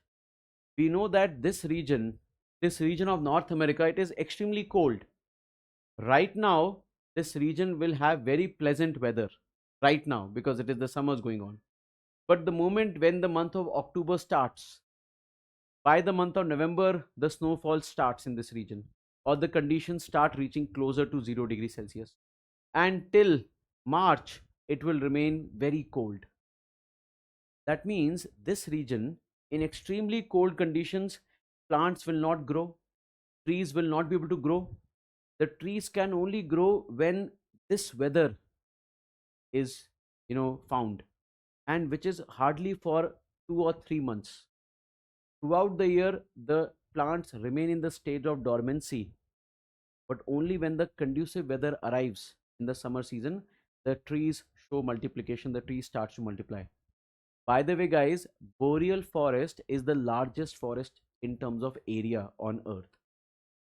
we know that this region of North America, it is extremely cold. Right now, this region will have very pleasant weather right now because it is the summers going on. But the moment when the month of October starts, by the month of November, the snowfall starts in this region, or the conditions start reaching closer to 0 degrees Celsius. And till March, it will remain very cold. That means this region, in extremely cold conditions, plants will not grow, trees will not be able to grow. The trees can only grow when this weather is, found, and which is hardly for 2 or 3 months. Throughout the year, the plants remain in the state of dormancy, but only when the conducive weather arrives in the summer season, the trees show multiplication, the tree starts to multiply. By the way, guys, boreal forest is the largest forest in terms of area on earth.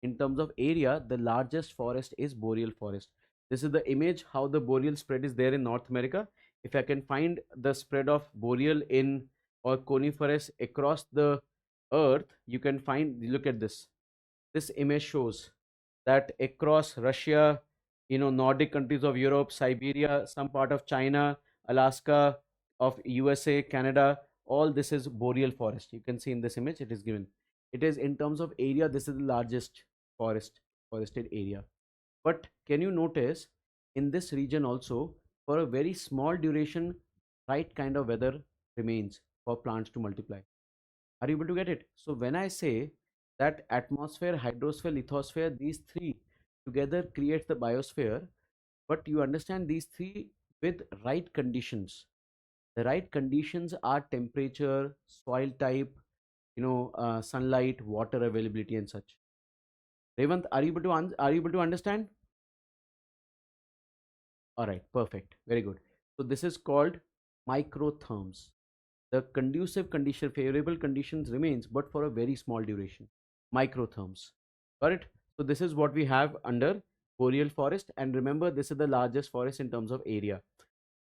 In terms of area, the largest forest is boreal forest. This is the image how the boreal spread is there in North America. If I can find the spread of boreal in or coniferous across the earth, you can find, look at this. This image shows that across Russia, Nordic countries of Europe, Siberia, some part of China, Alaska, of USA, Canada, all this is boreal forest. You can see in this image it is given. It is in terms of area, this is the largest forested area. But can you notice in this region also, for a very small duration, right kind of weather remains for plants to multiply. Are you able to get it? So when I say that atmosphere, hydrosphere, lithosphere, these three together creates the biosphere. But you understand these three with right conditions. The right conditions are temperature, soil type, sunlight, water availability, and such. Revant, are you able to are you able to understand? All right, perfect, very good. So this is called microtherms. The conducive condition, favorable conditions remains, but for a very small duration. Microtherms. Got it? So this is what we have under boreal forest, and remember, this is the largest forest in terms of area.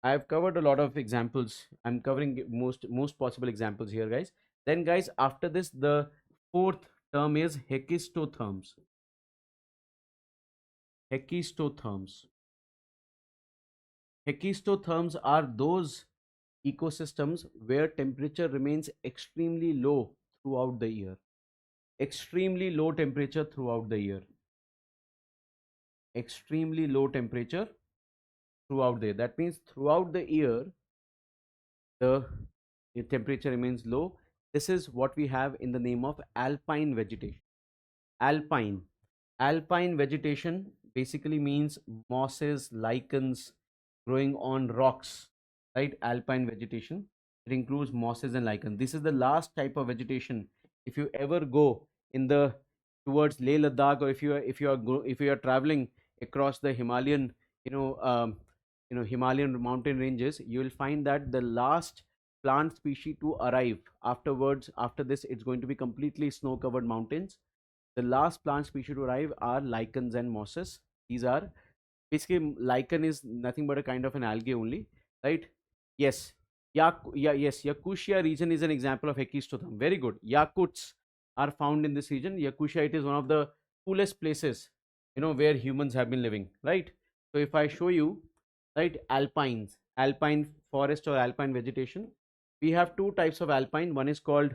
I have covered a lot of examples. I'm covering most possible examples here, guys. Then, guys, after this, the fourth term is hekistotherms. Hekistotherms. Hekistotherms are those ecosystems where temperature remains extremely low throughout the year. Extremely low temperature throughout the year. Extremely low temperature throughout the year. That means throughout the year, the temperature remains low. This is what we have in the name of alpine vegetation. Alpine. Alpine vegetation basically means mosses, lichens growing on rocks, right? Alpine vegetation. It includes mosses and lichens. This is the last type of vegetation. If you ever go in the towards Leh Ladakh, or if you are traveling across the Himalayan, Himalayan mountain ranges, you will find that the last plant species to arrive afterwards, after this, it's going to be completely snow covered mountains. The last plant species to arrive are lichens and mosses. These are basically, lichen is nothing but a kind of an algae only, right? Yes. Yes. Yakutia region is an example of Hekistotherm. Very good. Yakuts are found in this region. Yakutia, it is one of the coolest places, where humans have been living, right? So if I show you, right, alpine forest or alpine vegetation, we have two types of alpine. One is called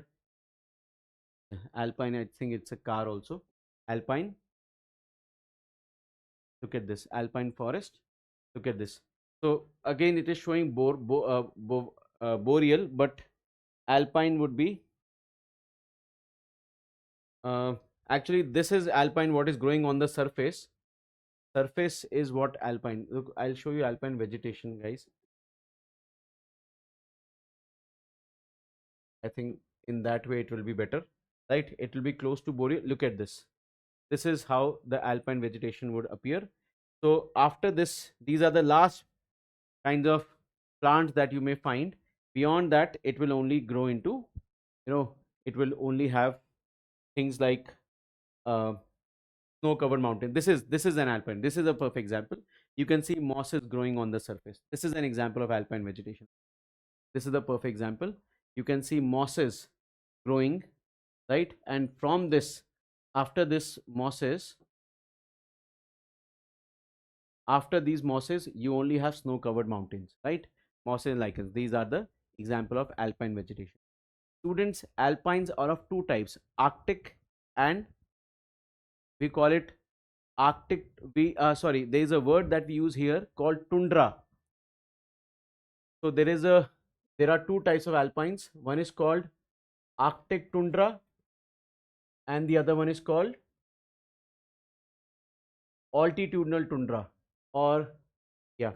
alpine. I think it's a car also. Alpine. Look at this alpine forest. Look at this. So again, it is showing boreal, but alpine would be uh, actually this is alpine. What is growing on the surface? Surface is what alpine. Look, I'll show you alpine vegetation, guys. I think in that way it will be better, right? It will be close to boreal. Look at this. This is how the alpine vegetation would appear. So after this, these are the last kinds of plants that you may find. Beyond that, it will only grow into, it will only have things like uh, snow covered mountain. This is an alpine. This is a perfect example. You can see mosses growing on the surface. This is an example of alpine vegetation. This is the perfect example. You can see mosses growing, right? And from this, after this mosses, after these mosses, you only have snow covered mountains, right? Mosses and lichens. These are the example of alpine vegetation. Students, alpines are of two types: arctic, and we call it arctic. There is a word that we use here called tundra. So there are two types of alpines. One is called arctic tundra, and the other one is called altitudinal tundra, or yeah,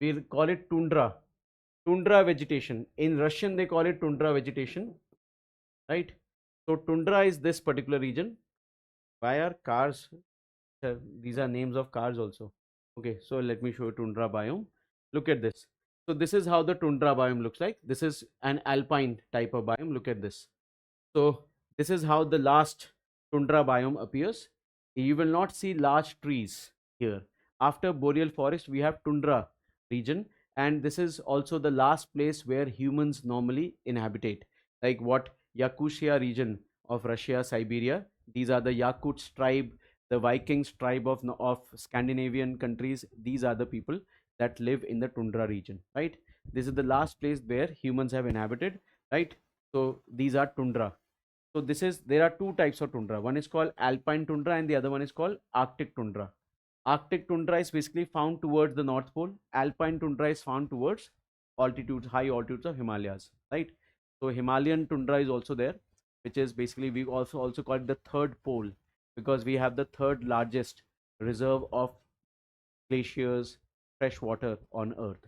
we call it tundra. Tundra vegetation. In Russian, they call it tundra vegetation, right? So tundra is this particular region. Why are cars? These are names of cars also. Okay, so let me show you tundra biome. Look at this. So this is how the tundra biome looks like. This is an alpine type of biome. Look at this. So this is how the last tundra biome appears. You will not see large trees here. After boreal forest, we have tundra region, and this is also the last place where humans normally inhabitate. Like what Yakutia region of Russia, Siberia. These are the Yakuts tribe, the Vikings tribe of Scandinavian countries. These are the people that live in the tundra region, right? This is the last place where humans have inhabited, right? So these are tundra. So there are two types of tundra. One is called alpine tundra and the other one is called arctic tundra. Arctic tundra is basically found towards the North Pole. Alpine tundra is found towards high altitudes of Himalayas, right? So Himalayan tundra is also there. which is basically, we also call it the third pole, because we have the third largest reserve of glaciers, fresh water on Earth.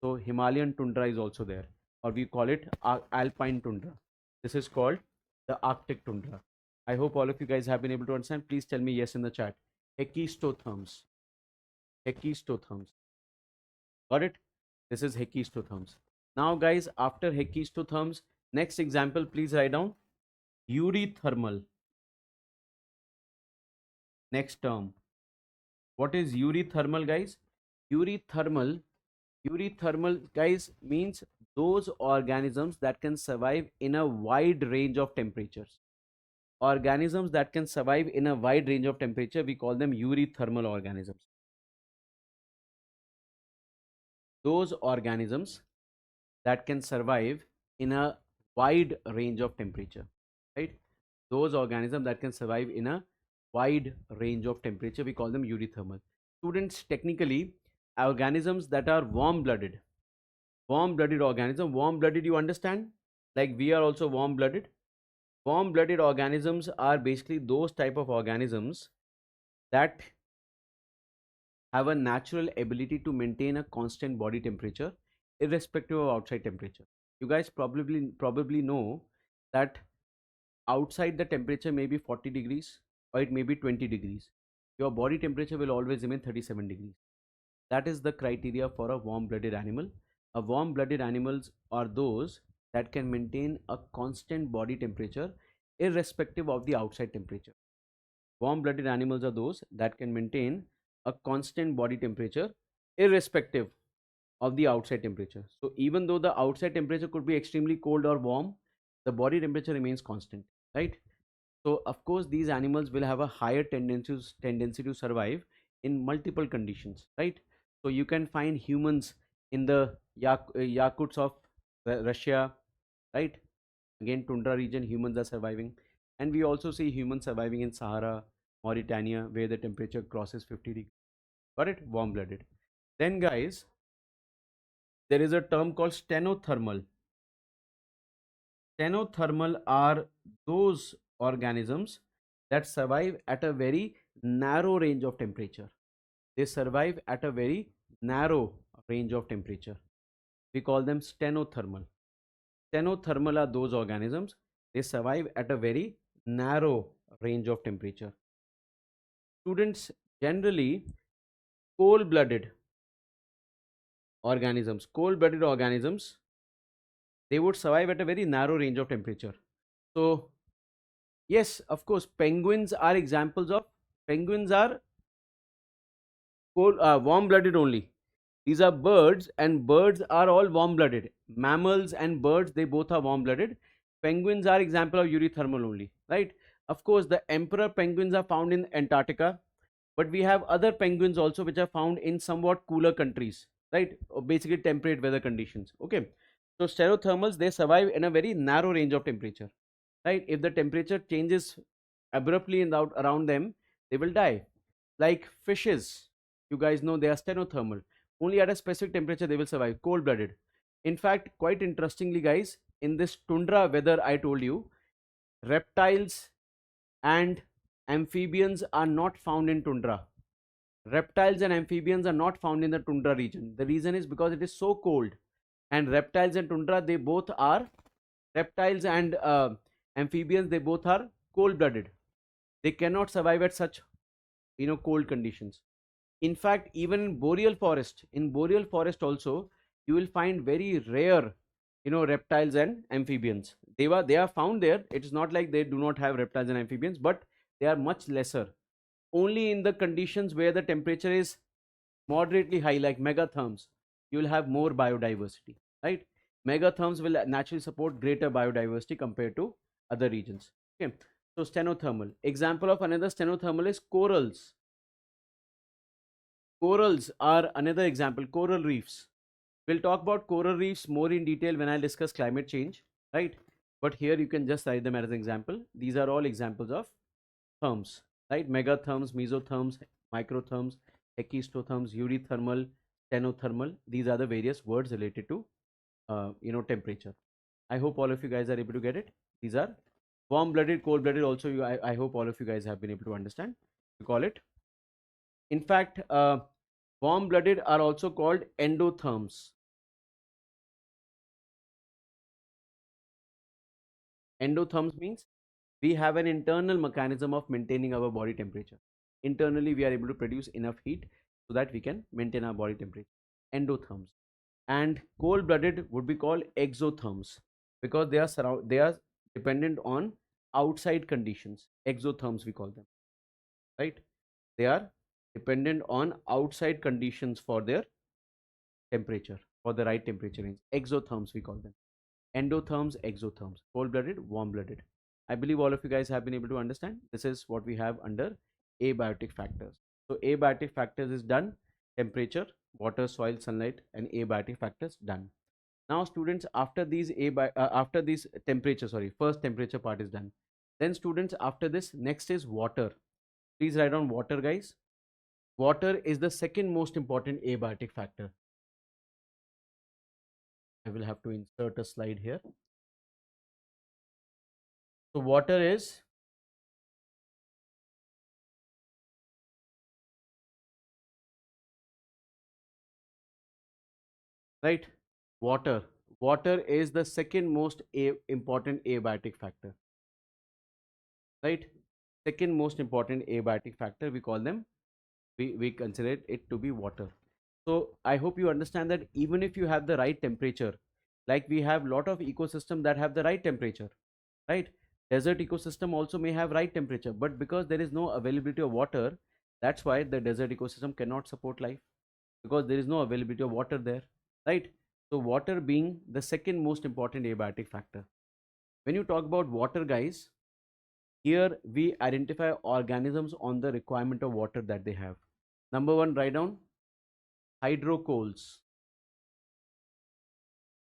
So Himalayan tundra is also there, or we call it alpine tundra. This is called the Arctic tundra. I hope all of you guys have been able to understand. Please tell me yes in the chat. Hekistotherms. Hekistotherms. Got it? This is Hekistotherms. Now, guys, after Hekistotherms, next example, please write down Eurythermal. Next term. What is Eurythermal, guys? Eurythermal, Eurythermal, guys, means those organisms that can survive in a wide range of temperatures. Organisms that can survive in a wide range of temperature, we call them eurythermal organisms. Those organisms that can survive in a wide range of temperature, right? Those organisms that can survive in a wide range of temperature, we call them eurythermal. Students, technically, organisms that are warm-blooded organism, warm-blooded, you understand? Like we are also warm-blooded. Warm-blooded organisms are basically those type of organisms that have a natural ability to maintain a constant body temperature irrespective of outside temperature. You guys probably know that outside the temperature may be 40 degrees or it may be 20 degrees. Your body temperature will always remain 37 degrees. That is the criteria for a warm-blooded animal. A warm-blooded animals are those that can maintain a constant body temperature irrespective of the outside temperature. Warm-blooded animals are those that can maintain a constant body temperature irrespective of the outside temperature. So even though the outside temperature could be extremely cold or warm, the body temperature remains constant, right? So of course these animals will have a higher tendency to survive in multiple conditions, right? So you can find humans in the Yakuts of Russia, right? Again, tundra region, humans are surviving. And we also see humans surviving in Sahara, Mauritania, where the temperature crosses 50 degrees. Got it? Warm-blooded. Then, guys, there is a term called stenothermal. Stenothermal are those organisms that survive at a very narrow range of temperature. They survive at a very narrow range of temperature. We call them stenothermal. Stenothermal are those organisms, they survive at a very narrow range of temperature. Students, generally, cold-blooded organisms, they would survive at a very narrow range of temperature. So, yes, of course, penguins are examples of, penguins are warm-blooded only. These are birds, and birds are all warm-blooded. Mammals and birds, they both are warm-blooded. Penguins are example of eurythermal only, right? Of course, the emperor penguins are found in Antarctica, but we have other penguins also which are found in somewhat cooler countries, right? Or basically temperate weather conditions. Okay, so sterothermals, they survive in a very narrow range of temperature, right? If the temperature changes abruptly in around them, they will die. Like fishes, you guys know they are stenothermal. Only at a specific temperature they will survive, cold-blooded. In fact, quite interestingly, guys, in this tundra weather I told you, reptiles and amphibians are not found in tundra. Reptiles and amphibians are not found in the tundra region. The reason is because it is so cold, and reptiles and tundra, they both are, reptiles and amphibians, they both are cold-blooded. They cannot survive at such cold conditions. In fact, even in boreal forest also, you will find very rare reptiles and amphibians. They are found there. It is not like they do not have reptiles and amphibians, but they are much lesser. Only in the conditions where the temperature is moderately high, like megatherms, you will have more biodiversity, right? Megatherms will naturally support greater biodiversity compared to other regions. Okay, so stenothermal example of another stenothermal is corals. Corals are another example. Coral reefs, we'll talk about coral reefs more in detail when I discuss climate change, right? But here you can just cite them as an example. These are all examples of therms, right? Megatherms, mesotherms, microtherms, hekistotherms, eurythermal, stenothermal. These are the various words related to temperature. I hope all of you guys are able to get it. These are Warm-blooded, cold-blooded also, I hope all of you guys have been able to understand. We call it. In fact, warm-blooded are also called endotherms. Endotherms means we have an internal mechanism of maintaining our body temperature. Internally, we are able to produce enough heat so that we can maintain our body temperature. Endotherms. And cold-blooded would be called exotherms because they are dependent on outside conditions. Exotherms we call them, right? They are dependent on outside conditions for their temperature, for the right temperature range. Exotherms we call them. Endotherms, exotherms, cold-blooded, warm-blooded. I believe all of you guys have been able to understand. This is what we have under abiotic factors. So abiotic factors is done. Temperature, water, soil, sunlight, and abiotic factors done. Now students, after these after this temperature, sorry, first temperature part is done. Then students, after this, next is water. Please write down water, guys. Water is the second most important abiotic factor. I will have to insert a slide here. So water is right. Water is the second most important abiotic factor, right? Second most important abiotic factor, we call them, we consider it to be water. So I hope you understand that even if you have the right temperature, like we have lot of ecosystem that have the right temperature, right? Desert ecosystem also may have right temperature, but because there is no availability of water, that's why the desert ecosystem cannot support life, because there is no availability of water there, right? So water being the second most important abiotic factor. When you talk about water, guys, here we identify organisms on the requirement of water that they have. Number one, write down hydrocoals.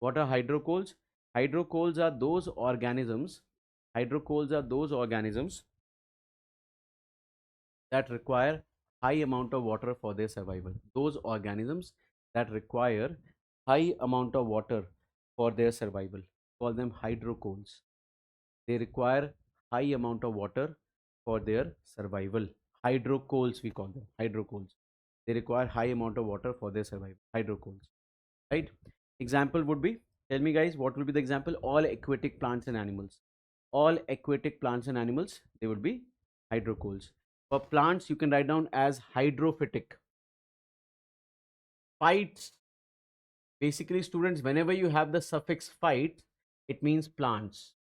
What are hydrocoals? Hydrocoals are those organisms. Hydrocoals are those organisms that require high amount of water for their survival. Those organisms that require high amount of water for their survival. Call them hydrocoals. They require high amount of water for their survival. Hydrocoals we call them. Hydrocoals. They require high amount of water for their survival. Hydrocoals. Right? Example would be, tell me guys, what will be the example? All aquatic plants and animals. All aquatic plants and animals, they would be hydrocoals. For plants, you can write down as hydrophytic. Phytes, basically students, whenever you have the suffix phyte, it means plants,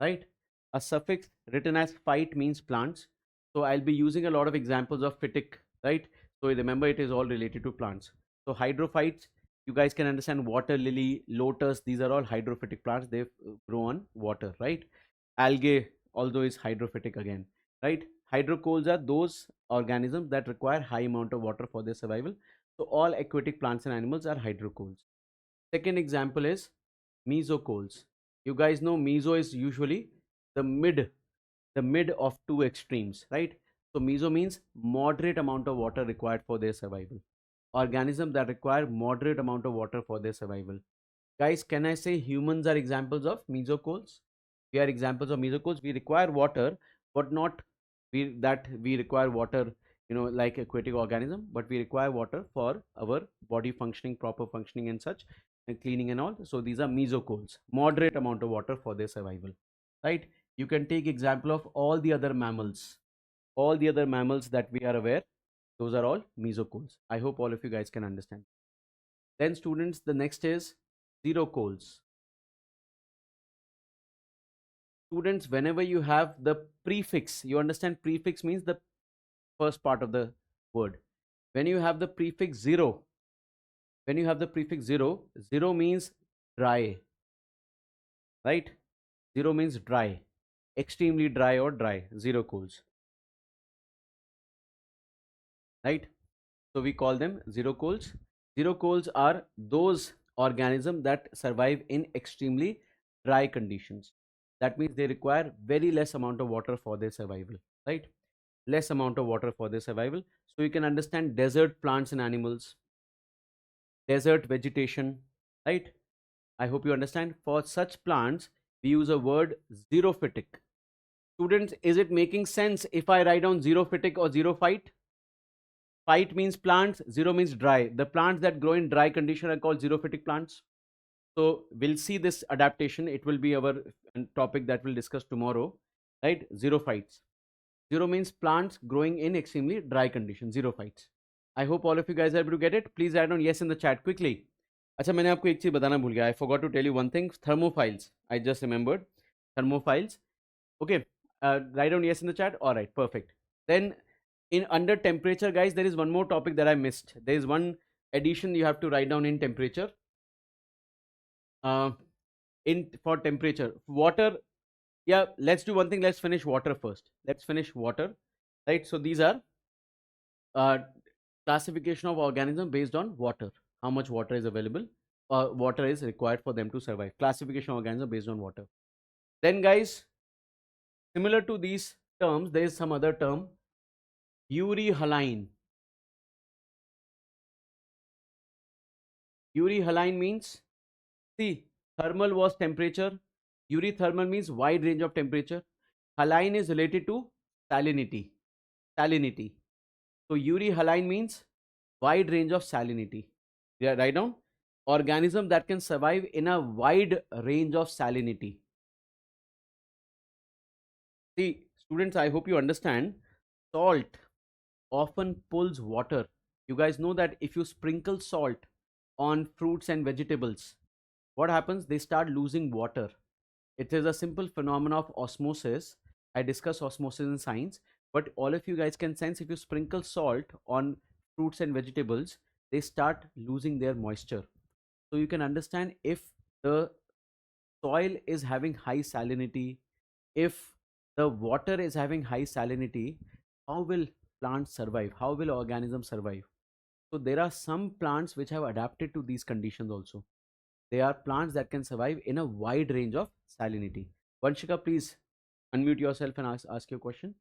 right? A suffix written as phyte means plants. So I'll be using a lot of examples of phytic, right? So remember, it is all related to plants. So hydrophytes, you guys can understand water lily, lotus, these are all hydrophytic plants. They grow on water, right? Algae although is hydrophytic again, right? Hydrocoals are those organisms that require high amount of water for their survival. So all aquatic plants and animals are hydrocoals. Second example is mesocoals. You guys know meso is usually the mid of two extremes, right? So meso means moderate amount of water required for their survival. Organisms that require moderate amount of water for their survival. Guys, can I say humans are examples of mesocoals? We are examples of mesocoals. We require water, but not we require water, like aquatic organism, but we require water for our body functioning, proper functioning and such, and cleaning and all. So these are mesocoals, moderate amount of water for their survival, right? You can take example of all the other mammals. All the other mammals that we are aware, those are all mesocoals. I hope all of you guys can understand. Then students, the next is xerocoals. Students, whenever you have the prefix, you understand prefix means the first part of the word. When you have the prefix zero, when you have the prefix zero, zero means dry, right? Zero means dry, extremely dry or dry, xerocoals, right? So we call them xerocoals. Xerocoals are those organisms that survive in extremely dry conditions. That means they require very less amount of water for their survival, right? Less amount of water for their survival. So you can understand desert plants and animals, desert vegetation, right? I hope you understand. For such plants, we use a word xerophytic. Students, is it making sense if I write down xerophytic or xerophyte? Phyte means plants, xero means dry. The plants that grow in dry condition are called xerophytic plants. So we'll see this adaptation. It will be our topic that we'll discuss tomorrow, right? Xerophytes. Xero means plants growing in extremely dry conditions, xerophytes. I hope all of you guys are able to get it. Please write down yes in the chat quickly. अच्छा, मैंने आपको एक चीज बताना भूल गया. I forgot to tell you one thing. Thermophiles. I just remembered. Thermophiles. Okay. Write down yes in the chat. All right. Perfect. Then in under temperature, guys, there is one more topic that I missed. There is one addition you have to write down in temperature. In for temperature, water. Yeah, let's do one thing. Let's finish water first. Let's finish water. Right. So these are uh, classification of organism based on water. How much water is available? Water is required for them to survive. Classification of organism based on water. Then, guys, similar to these terms, there is some other term, Euryhaline. Euryhaline means, see, thermal was temperature. Eurythermal means wide range of temperature. Haline is related to salinity. Salinity. So Euryhaline means wide range of salinity. Yeah, write down organism that can survive in a wide range of salinity. See, students, I hope you understand. Salt often pulls water. You guys know that if you sprinkle salt on fruits and vegetables, what happens? They start losing water. It is a simple phenomenon of osmosis. I discuss osmosis in science, but all of you guys can sense if you sprinkle salt on fruits and vegetables, they start losing their moisture. So you can understand if the soil is having high salinity, if the water is having high salinity, how will plants survive? How will organisms survive? So there are some plants which have adapted to these conditions also. They are plants that can survive in a wide range of salinity. Vanshika, please unmute yourself and ask your question.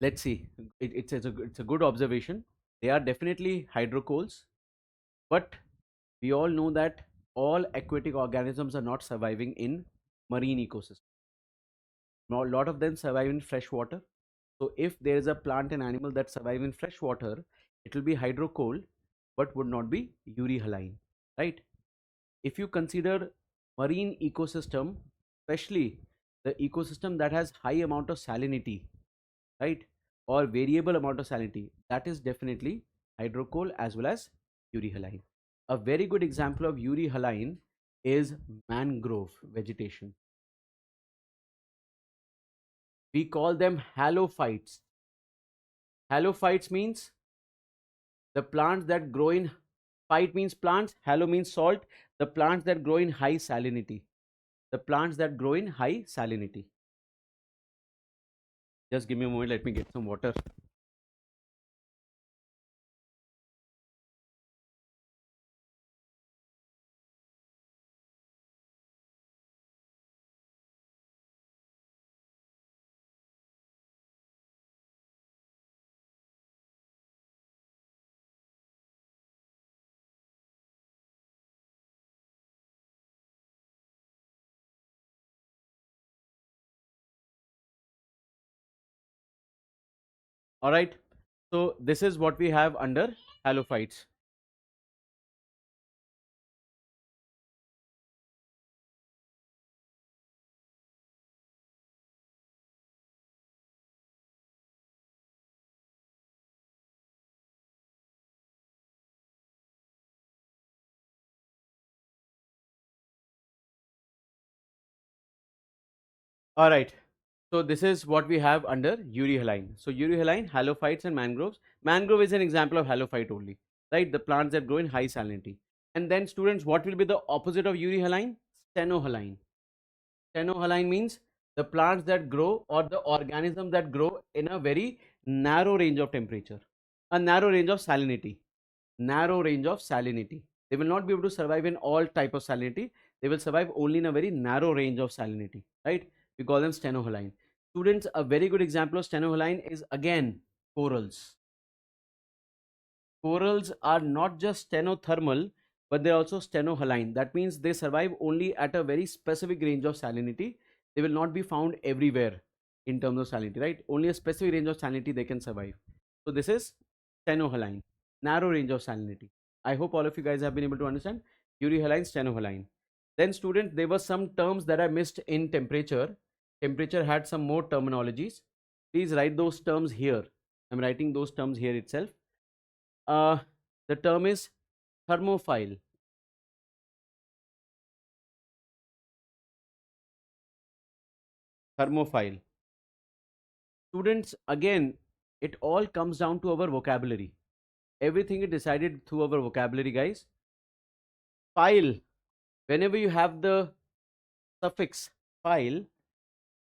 Let's see. It's a good observation. They are definitely hydrocoals, but we all know that all aquatic organisms are not surviving in marine ecosystem. Now, a lot of them survive in fresh water. So if there is a plant and animal that survive in fresh water, it will be hydrocoal, but would not be euryhaline, right? If you consider marine ecosystem, especially the ecosystem that has high amount of salinity, right, or variable amount of salinity, that is definitely hydrocoal as well as euryhaline. A very good example of euryhaline is mangrove vegetation. We call them halophytes. Halophytes means the plants that grow in, phyte means plants, halo means salt, the plants that grow in high salinity. The plants that grow in high salinity. Just give me a moment, let me get some water. All right. So this is what we have under halophytes. All right. So this is what we have under euryhaline. So euryhaline, halophytes and mangroves. Mangrove is an example of halophyte only, right? The plants that grow in high salinity. And then students, what will be the opposite of euryhaline? Stenohaline. Stenohaline means the plants that grow or the organisms that grow in a very narrow range of temperature, a narrow range of salinity, narrow range of salinity. They will not be able to survive in all type of salinity. They will survive only in a very narrow range of salinity, right? We call them stenohaline. Students, a very good example of stenohaline is again corals. Corals are not just stenothermal, but they're also stenohaline. That means they survive only at a very specific range of salinity. They will not be found everywhere in terms of salinity, right? Only a specific range of salinity they can survive. So this is stenohaline, narrow range of salinity. I hope all of you guys have been able to understand. Euryhaline, stenohaline. Then students, there were some terms that I missed in temperature. Temperature had some more terminologies. Please write those terms here. I'm writing those terms here itself. uh, the term is thermophile. Thermophile. Students, again, it all comes down to our vocabulary. Everything is decided through our vocabulary, guys. Phile. Whenever you have the suffix phile,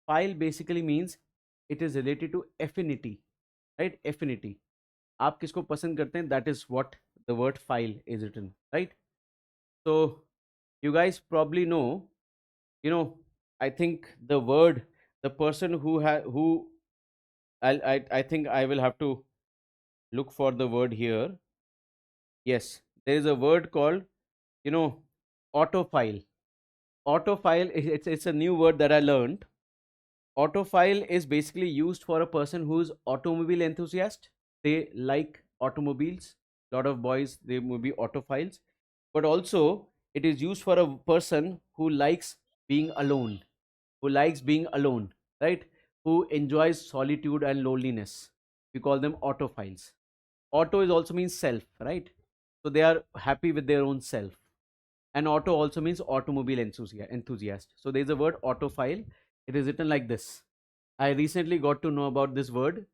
phile basically means it is related to affinity, right? Affinity. आप किसको पसंद करते हैं? That is what the word phile is written, right? So you guys probably know, I think the word, the person who I think I will have to look for the word here. Yes, there is a word called, you know, autophile. Autophile, it's a new word that I learned. Autophile is basically used for a person who's automobile enthusiast. They like automobiles. A lot of boys, they will be autophiles. But also, it is used for a person who likes being alone, right? Who enjoys solitude and loneliness. We call them autophiles. Auto is also means self, right? So they are happy with their own self. And auto also means automobile enthusiast. So there is a word autophile. It is written like this. I recently got to know about this word.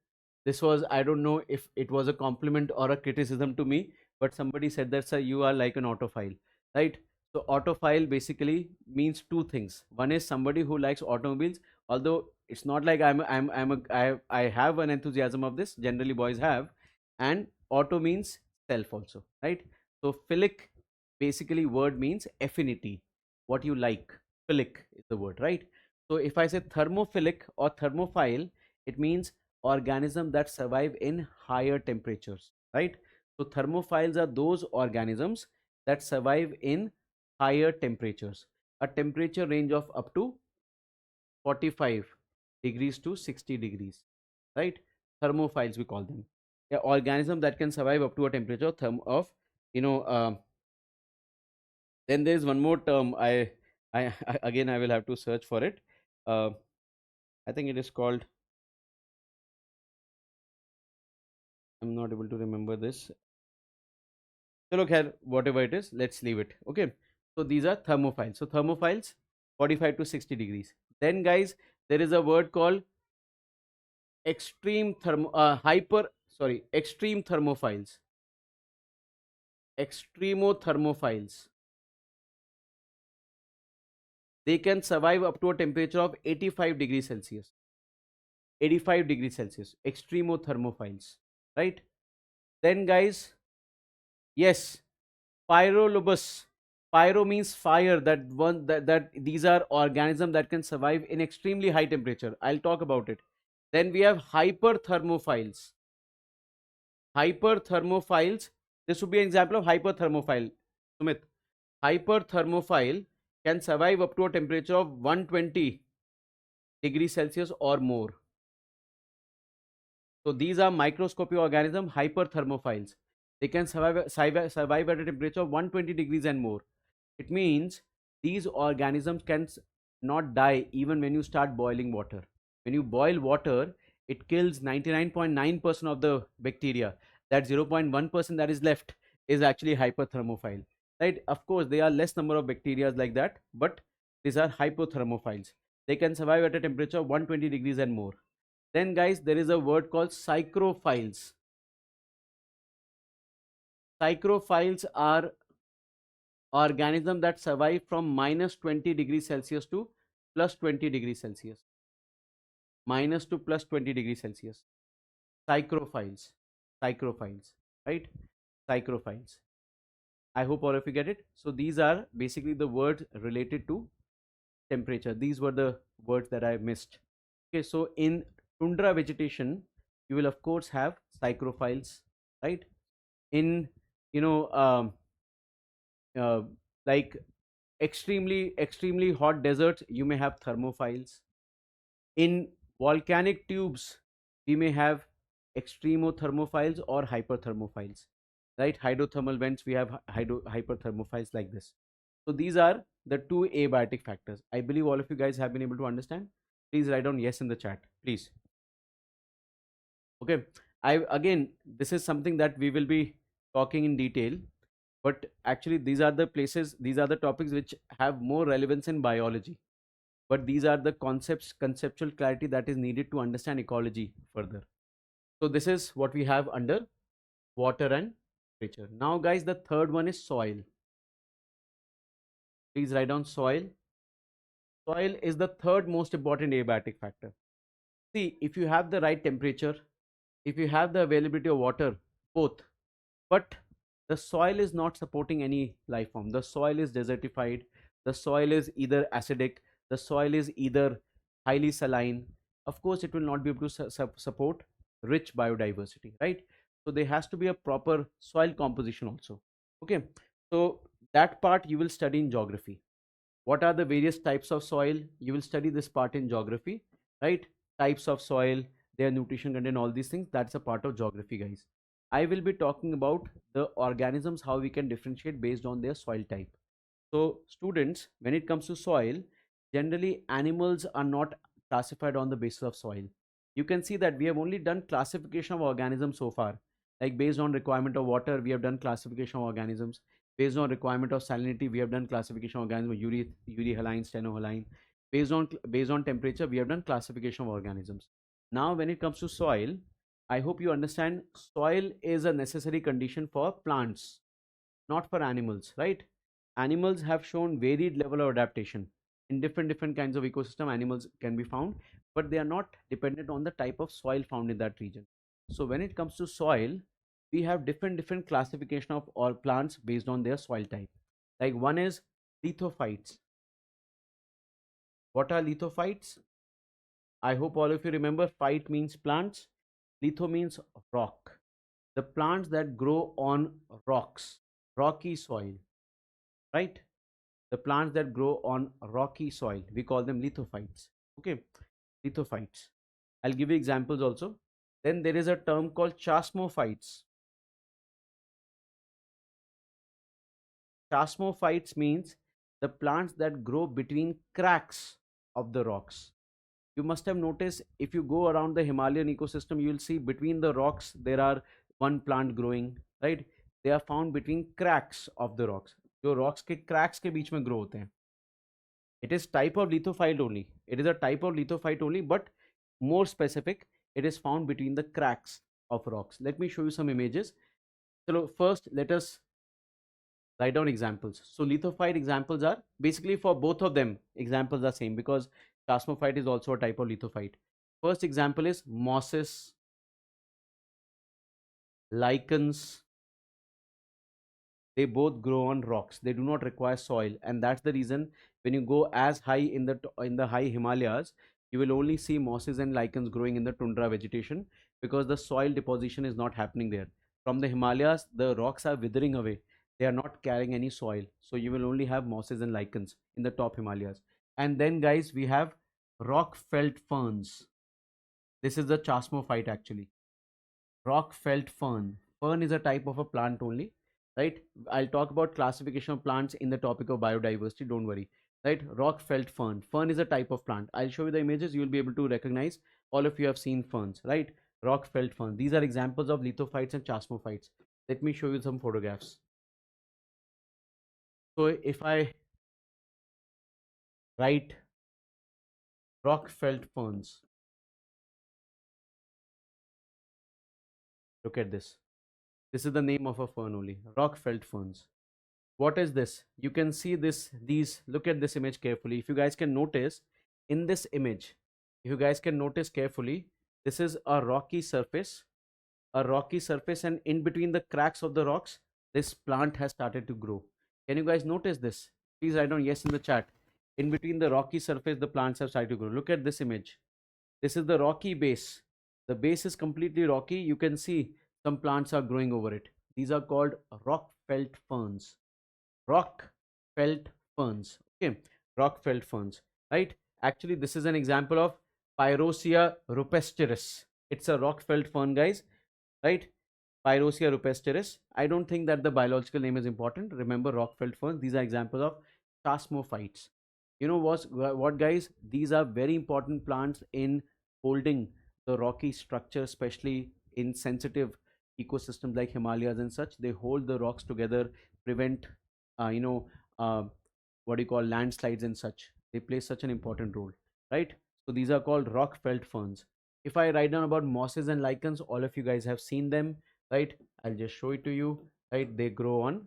This was, I don't know if it was a compliment or a criticism to me, but somebody said that, sir, you are like an autophile, right? So autophile basically means two things. One is somebody who likes automobiles, although it's not like I have an enthusiasm of this. Generally, boys have, and auto means self also, right? So philic basically word means affinity, what you like. Philic is the word, right? So if I say thermophilic or thermophile, it means organism that survive in higher temperatures, right? So thermophiles are those organisms that survive in higher temperatures, a temperature range of up to 45 degrees to 60 degrees, right? Thermophiles we call them. Yeah, organism that can survive up to a temperature of, you know then there is one more term. Again, I will have to search for it. uh, I think it is called, I'm not able to remember this. So look here, whatever it is, let's leave it. Okay. So these are thermophiles. So thermophiles, 45 to 60 degrees. Then guys, there is a word called extreme thermophiles. Extremothermophiles. They can survive up to a temperature of 85 degrees Celsius. 85 degrees Celsius. Extremothermophiles. Right? Then guys, yes, Pyrolobus. Pyro means fire. That these are organisms that can survive in extremely high temperature. I'll talk about it. Then we have hyperthermophiles. Hyperthermophiles. This would be an example of hyperthermophile. Sumit, hyperthermophile can survive up to a temperature of 120 degrees Celsius or more. So these are microscopic organisms, hyperthermophiles. They can survive at a temperature of 120 degrees and more. It means these organisms can not die even when you start boiling water. When you boil water, it kills 99.9% of the bacteria. That 0.1% that is left is actually hyperthermophile. Right? Of course, there are less number of bacteria like that, but these are hypothermophiles. They can survive at a temperature of 120 degrees and more. Then guys, there is a word called psychrophiles. Psychrophiles are organisms that survive from minus 20 degrees Celsius to plus 20 degrees Celsius. Minus to plus 20 degrees Celsius. Psychrophiles. Psychrophiles. Right? Psychrophiles. I hope all of you get it. So these are basically the words related to temperature. These were the words that I missed. Okay, so in tundra vegetation, you will of course have psychrophiles, right? In, you know, uh, like extremely hot deserts, you may have thermophiles. In volcanic tubes, we may have extremothermophiles or hyperthermophiles, right? Hydrothermal vents, we have hyperthermophiles like this. So these are the two abiotic factors. I believe all of you guys have been able to understand. Please write down yes in the chat, please. Okay. Again, this is something that we will be talking in detail, but actually these are the places, these are the topics which have more relevance in biology, but these are the conceptual clarity that is needed to understand ecology further. So this is what we have under water and temperature. Now guys, the third one is soil. Please write down soil. Soil is the third most important abiotic factor. See, if you have the right temperature, if you have the availability of water, both, but the soil is not supporting any life form. The soil is desertified. The soil is either acidic. The soil is either highly saline. Of course, it will not be able to support rich biodiversity, right? So there has to be a proper soil composition also. Okay, so that part you will study in geography. What are the various types of soil? You will study this part in geography, right? Types of soil, their nutrition content, all these things. That's a part of geography, guys. I will be talking about the organisms, how we can differentiate based on their soil type. So students, when it comes to soil, generally animals are not classified on the basis of soil. You can see that we have only done classification of organisms so far. Like based on requirement of water, we have done classification of organisms. Based on requirement of salinity, we have done classification of organisms, Euryhaline, Stenohaline. Based on temperature, we have done classification of organisms. Now, when it comes to soil, I hope you understand soil is a necessary condition for plants, not for animals, right? Animals have shown varied level of adaptation. In different kinds of ecosystem, animals can be found, but they are not dependent on the type of soil found in that region. So when it comes to soil, we have different classification of all plants based on their soil type. Like one is lithophytes. What are lithophytes? I hope all of you remember, phyte means plants, litho means rock. The plants that grow on rocks, rocky soil, right? The plants that grow on rocky soil, we call them lithophytes. Okay, lithophytes. I'll give you examples also. Then there is a term called chasmophytes. Chasmophytes means the plants that grow between cracks of the rocks. You must have noticed, if you go around the Himalayan ecosystem, you will see between the rocks there are one plant growing, right? They are found between cracks of the rocks. जो rocks के cracks के बीच में grow होते हैं. It is type of lithophyte only. It is a type of lithophyte only, but more specific, it is found between the cracks of rocks. Let me show you some images. So first, let us write down examples. So lithophyte examples are basically for both of them. Examples are same because chasmophyte is also a type of lithophyte. First example is mosses, lichens. They both grow on rocks. They do not require soil, and that's the reason when you go as high in the high Himalayas, you will only see mosses and lichens growing in the tundra vegetation because the soil deposition is not happening there. From the Himalayas, the rocks are withering away. They are not carrying any soil, so you will only have mosses and lichens in the top Himalayas. And then, guys, we have rock felt ferns. This is the chasmophyte actually. Rock felt fern. Fern is a type of a plant only, right? I'll talk about classification of plants in the topic of biodiversity. Don't worry, right? Rock felt fern. Fern is a type of plant. I'll show you the images. You'll be able to recognize. All of you have seen ferns, right? Rock felt fern. These are examples of lithophytes and chasmophytes. Let me show you some photographs. So if I write rock felt ferns, look at this. This is the name of a fern only. Rock felt ferns. What is this? You can see these, look at this image carefully. If you guys can notice in this image, if you guys can notice carefully, this is a rocky surface, and in between the cracks of the rocks, this plant has started to grow. Can you guys notice this? Please write down yes in the chat. In between the rocky surface, the plants have started to grow. Look at this image. This is the rocky base. The base is completely rocky. You can see some plants are growing over it. These are called rock felt ferns. Rock felt ferns. Okay, rock felt ferns. Right. Actually, this is an example of Pyrosia rupestris. It's a rock felt fern, guys. Right. Pyrosia rupestris. I don't think that the biological name is important. Remember rock felt ferns. These are examples of chasmophytes. You know what, guys? These are very important plants in holding the rocky structure, especially in sensitive ecosystems like Himalayas and such. They hold the rocks together, prevent, uh, you know, uh, what do you call, landslides and such. They play such an important role, right? So these are called rock felt ferns. If I write down about mosses and lichens, all of you guys have seen them, right? I'll just show it to you, right? They grow on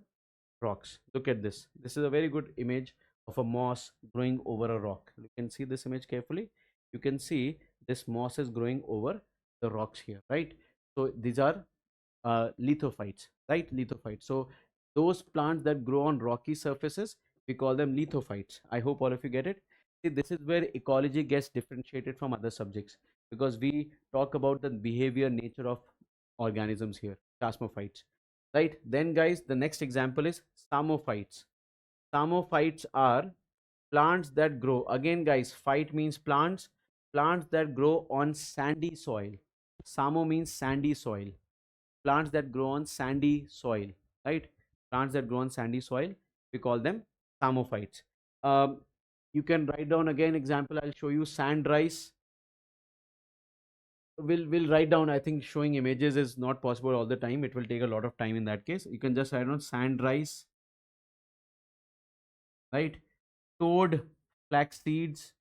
rocks. Look at this. This is a very good image of a moss growing over a rock. You can see this image carefully. You can see this moss is growing over the rocks here, right? So these are lithophytes, right? Lithophytes. So those plants that grow on rocky surfaces, we call them lithophytes. I hope all of you get it. See, this is where ecology gets differentiated from other subjects, because we talk about the behavior nature of organisms here, plasmophytes, right? Then guys, the next example is samophytes. Samophytes are plants that grow, again guys, phyte means plants, plants that grow on sandy soil. Samo means sandy soil. Plants that grow on sandy soil, right? Plants that grow on sandy soil, we call them samophytes. um, you can write down again example. I'll show you sand rice. We'll write down. I think showing images is not possible all the time. It will take a lot of time. In that case, you can just write down sand rice, right? Toad flax seeds.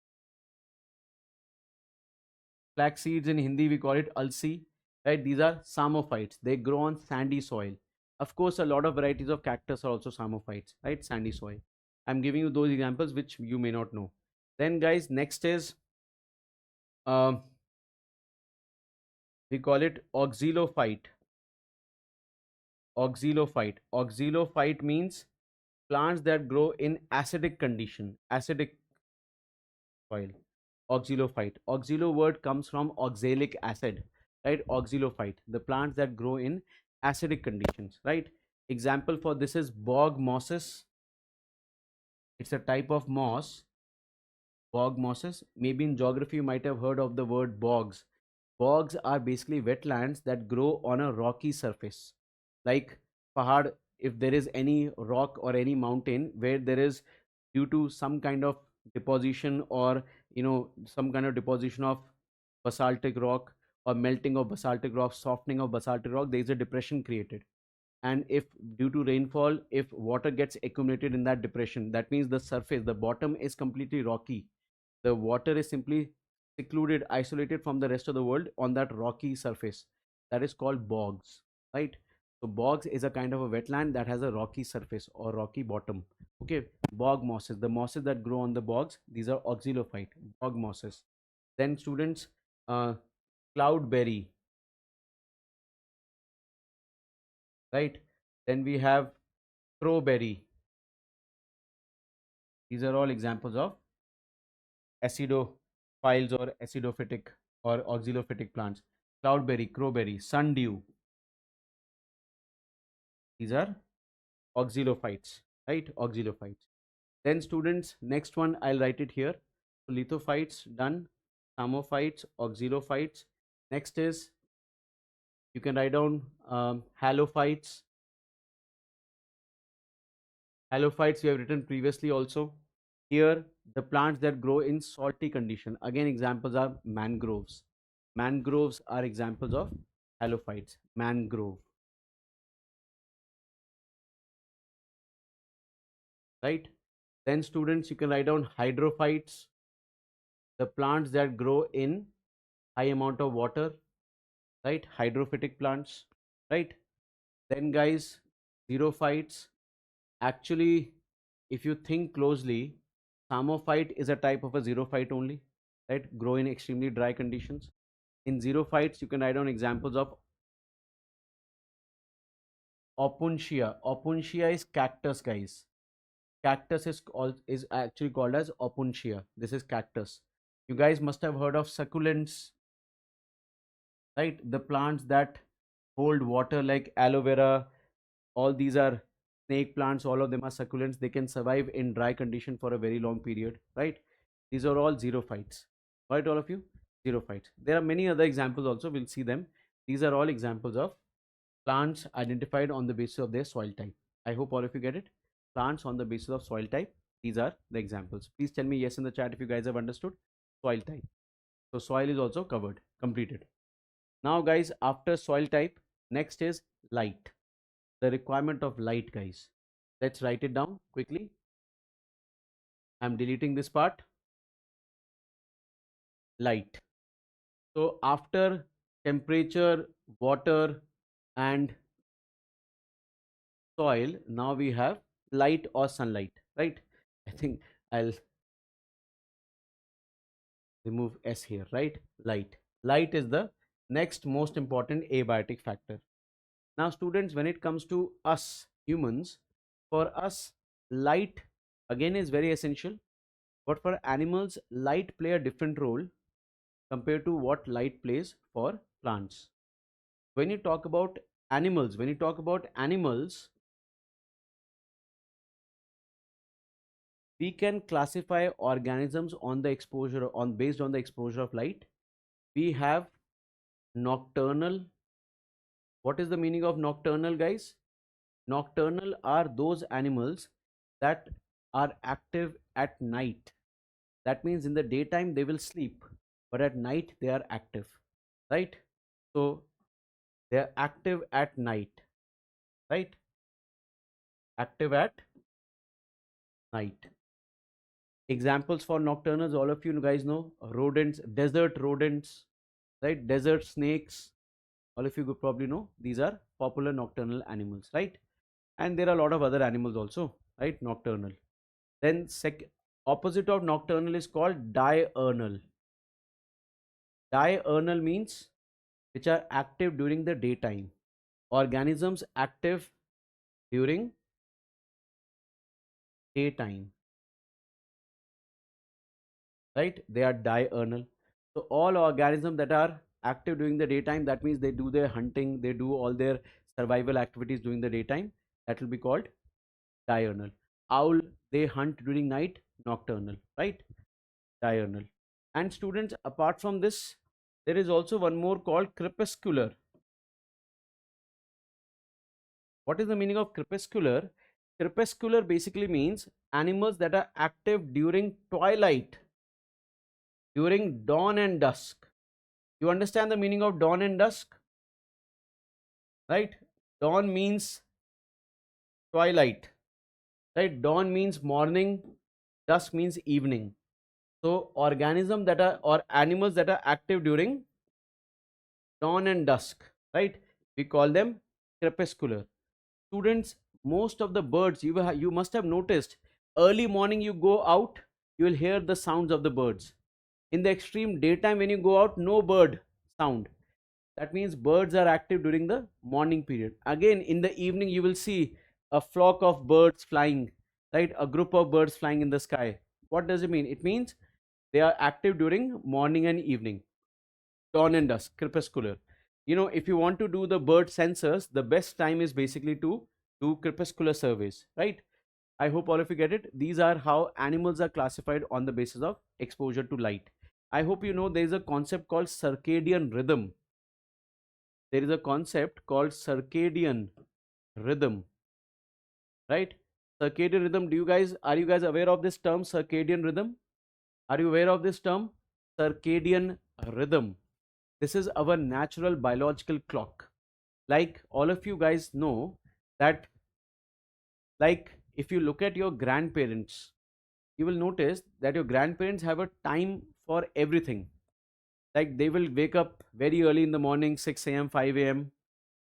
Flax seeds in Hindi we call it alsi, right? These are samophytes. They grow on sandy soil. Of course, a lot of varieties of cactus are also samophytes, right? Sandy soil. I'm giving you those examples which you may not know. Then guys, next is um, we call it auxilophyte. Auxilophyte means plants that grow in acidic condition, acidic soil. Auxilophyte. Auxilo word comes from oxalic acid, right? Auxilophyte, the plants that grow in acidic conditions, right? Example for this is bog mosses. It's a type of moss. Bog mosses. Maybe in geography you might have heard of the word bogs. Bogs are basically wetlands that grow on a rocky surface, like pahad. If there is any rock or any mountain where there is, due to some kind of deposition, or some kind of deposition of basaltic rock, or melting of basaltic rock, softening of basaltic rock, there is a depression created. And if due to rainfall, if water gets accumulated in that depression, that means the surface, the bottom is completely rocky. The water is simply secluded, isolated from the rest of the world on that rocky surface. That is called bogs, right? So bogs is a kind of a wetland that has a rocky surface or rocky bottom. Okay, bog mosses, the mosses that grow on the bogs, these are auxilophyte, bog mosses. Then students, uh, cloudberry, right? Then we have crowberry. These are all examples of acidophiles or acidophytic or auxilophytic plants. Cloudberry, crowberry, sundew, these are auxilophytes, right? Auxilophytes. Then students, next one I'll write it here. So lithophytes done, samophytes, auxilophytes. Next is, you can write down halophytes. Halophytes we have written previously also. Here, the plants that grow in salty condition. Again, examples are mangroves. Mangroves are examples of halophytes. Mangrove, right? Then students, you can write down hydrophytes, the plants that grow in high amount of water, right? Hydrophytic plants, right? Then guys, xerophytes. Actually, if you think closely, samophyte is a type of a xerophyte only, right? Grow in extremely dry conditions. In xerophytes, you can write down examples of opuntia. Opuntia is cactus, guys. Cactus is actually called as opuntia. This is cactus. You guys must have heard of succulents, right? The plants that hold water like aloe vera, All these are snake plants, all of them are succulents. They can survive in dry condition for a very long period, right? These are all xerophytes, right? All of you, xerophytes. There are many other examples also, we'll see them. These are all examples of plants identified on the basis of their soil type. I hope all of you get it. Plants on the basis of soil type. These are the examples. Please tell me yes in the chat if you guys have understood. Soil type. So soil is also covered, completed. Now guys, after soil type, next is light. The requirement of light, guys. Let's write it down quickly. I'm deleting this part. Light. So after temperature, water, and soil, now we have light or sunlight, right? I think I'll remove S here, right? Light. Light is the next most important abiotic factor. Now, students, when it comes to us humans, for us, light again is very essential. But for animals, light play a different role compared to what light plays for plants. When you talk about animals, we can classify organisms on the exposure on based on the exposure of light. We have nocturnal. What is the meaning of nocturnal, guys? Nocturnal are those animals that are active at night. That means in the daytime they will sleep, but at night they are active, right? So they are active at night, right? Active at night. Examples for nocturnals, all of you guys know rodents, desert rodents, right? Desert snakes, all of you could probably know these are popular nocturnal animals, right? And there are a lot of other animals also, right? Nocturnal. Then opposite of nocturnal is called diurnal. Diurnal means which are active during the daytime. Organisms active during daytime, right? They are diurnal. So all organisms that are active during the daytime, that means they do their hunting, they do all their survival activities during the daytime. That will be called diurnal. Owl, they hunt during night, nocturnal, right? Diurnal. And students, apart from this, there is also one more called crepuscular. What is the meaning of crepuscular? Crepuscular basically means animals that are active during twilight, during dawn and dusk. You understand the meaning of dawn and dusk? Right? Dawn means twilight. Right? Dawn means morning, dusk means evening. So organisms that are or animals that are active during dawn and dusk, right? We call them crepuscular. Students, most of the birds you must have noticed early morning you go out, you will hear the sounds of the birds. In the extreme daytime when you go out, no bird sound. That means birds are active during the morning period. Again, in the evening you will see a flock of birds flying, right? A group of birds flying in the sky. What does it mean? It means they are active during morning and evening, dawn and dusk, crepuscular. You know, if you want to do the bird census, the best time is basically to do crepuscular surveys, right? I hope all of you get it. These are how animals are classified on the basis of exposure to light. I hope you know there is a concept called circadian rhythm. There is a concept called circadian rhythm, right? Circadian rhythm, are you guys aware of this term, circadian rhythm? Are you aware of this term, circadian rhythm? This is our natural biological clock. Like all of you guys know that, like if you look at your grandparents, you will notice that your grandparents have a time for everything. Like they will wake up very early in the morning, 6 a.m., 5 a.m.,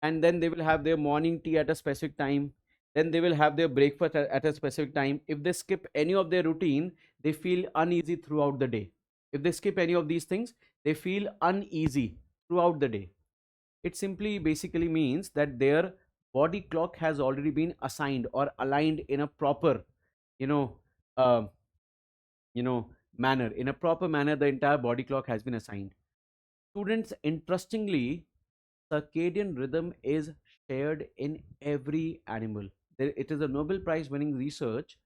and then they will have their morning tea at a specific time. Then they will have their breakfast at a specific time. If they skip any of their routine, they feel uneasy throughout the day. If they skip any of these things, they feel uneasy throughout the day. It simply basically means that their body clock has already been assigned or aligned in a proper, you know, uh, manner. In a proper manner, the entire body clock has been assigned. Students, interestingly, circadian rhythm is shared in every animal. It is a Nobel Prize winning research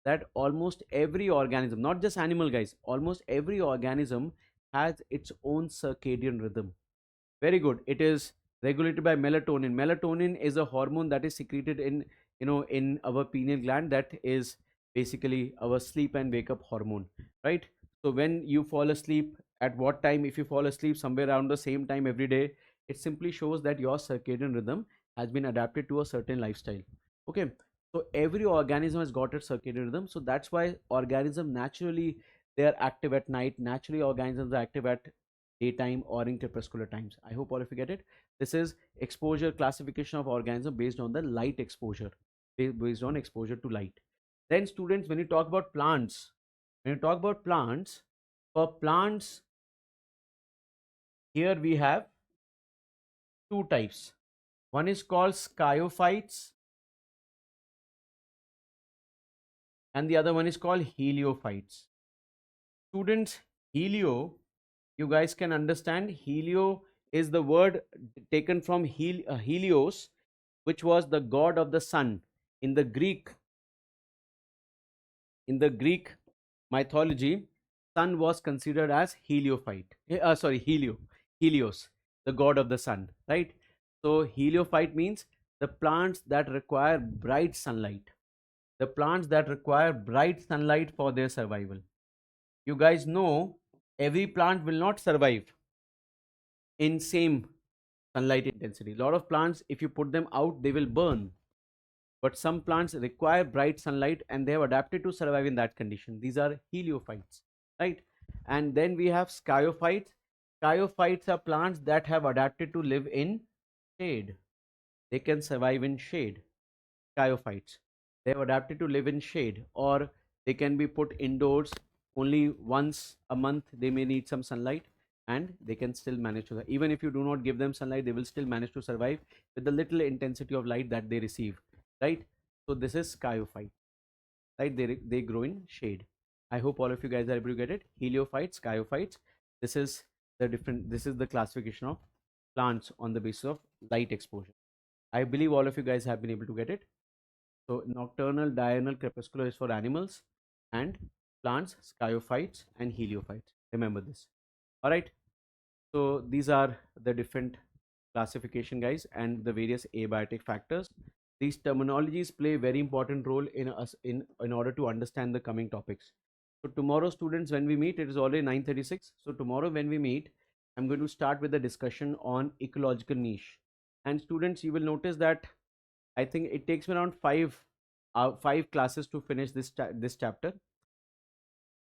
that almost every organism, not just animal guys, almost every organism has its own circadian rhythm. Very good. It is regulated by melatonin. Melatonin is a hormone that is secreted in, in our pineal gland, that is basically our sleep and wake up hormone, right? So when you fall asleep, at what time? If you fall asleep somewhere around the same time every day, it simply shows that your circadian rhythm has been adapted to a certain lifestyle. Okay. So every organism has got its circadian rhythm. So that's why organism naturally, they are active at night. Naturally, organisms are active at daytime or in crepuscular times. I hope all of you get it. This is exposure classification of organism based on the light exposure, based on exposure to light. Then students, when you talk about plants, for plants, here we have two types. One is called sciophytes and the other one is called heliophytes. Students, helio, you guys can understand, helio is the word taken from Helios, which was the god of the sun. In the Greek mythology, sun was considered as heliophyte. Helios, the god of the sun, right? So heliophyte means the plants that require bright sunlight. The plants that require bright sunlight for their survival. You guys know every plant will not survive in same sunlight intensity. A lot of plants, if you put them out, they will burn. But some plants require bright sunlight and they have adapted to survive in that condition. These are heliophytes, right? And then we have sciophytes. Sciophytes are plants that have adapted to live in shade. They can survive in shade. Sciophytes. They have adapted to live in shade, or they can be put indoors only once a month. They may need some sunlight and they can still manage to, even if you do not give them sunlight, they will still manage to survive with the little intensity of light that they receive, right? So this is sciophyte, right? They grow in shade. I hope all of you guys are able to get it. Heliophytes, sciophytes. This is the classification of plants on the basis of light exposure. I believe all of you guys have been able to get it. So nocturnal, diurnal, crepuscular is for animals, and plants, sciophytes and heliophytes. Remember this. All right. So these are the different classification guys and the various abiotic factors. These terminologies play a very important role in us in order to understand the coming topics. So tomorrow, students, when we meet, it is already 9:36. So tomorrow when we meet, I'm going to start with the discussion on ecological niche. And students, you will notice that I think it takes me around five classes to finish this chapter.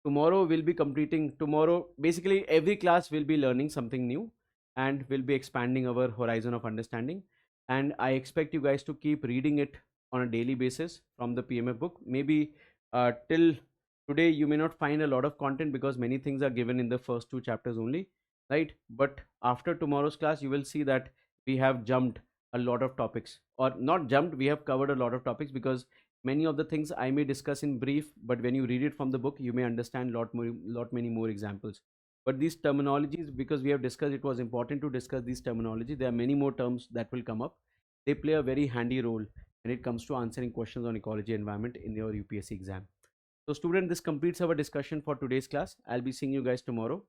Tomorrow we'll be completing, tomorrow basically every class will be learning something new and will be expanding our horizon of understanding. And I expect you guys to keep reading it on a daily basis from the PMF book. Maybe till today you may not find a lot of content because many things are given in the first two chapters only, right? But after tomorrow's class you will see that we have jumped a lot of topics, or not jumped, we have covered a lot of topics, because many of the things I may discuss in brief, but when you read it from the book, you may understand lot many more examples. But these terminologies, because we have discussed, it was important to discuss these terminology. There are many more terms that will come up. They play a very handy role when it comes to answering questions on ecology environment in your UPSC exam. So student, this completes our discussion for today's class. I'll be seeing you guys tomorrow.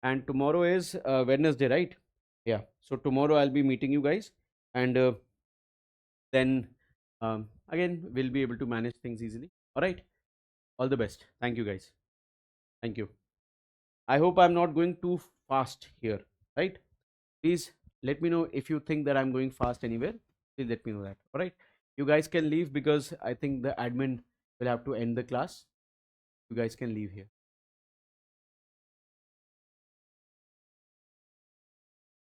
And tomorrow is Wednesday, right? Yeah. So tomorrow I'll be meeting you guys. And then again we'll be able to manage things easily. All right, all the best. Thank you guys. Thank you. I hope I'm not going too fast here, right? Please let me know if you think that I'm going fast anywhere. Please let me know that. All right, you guys can leave because I think the admin will have to end the class. You guys can leave here.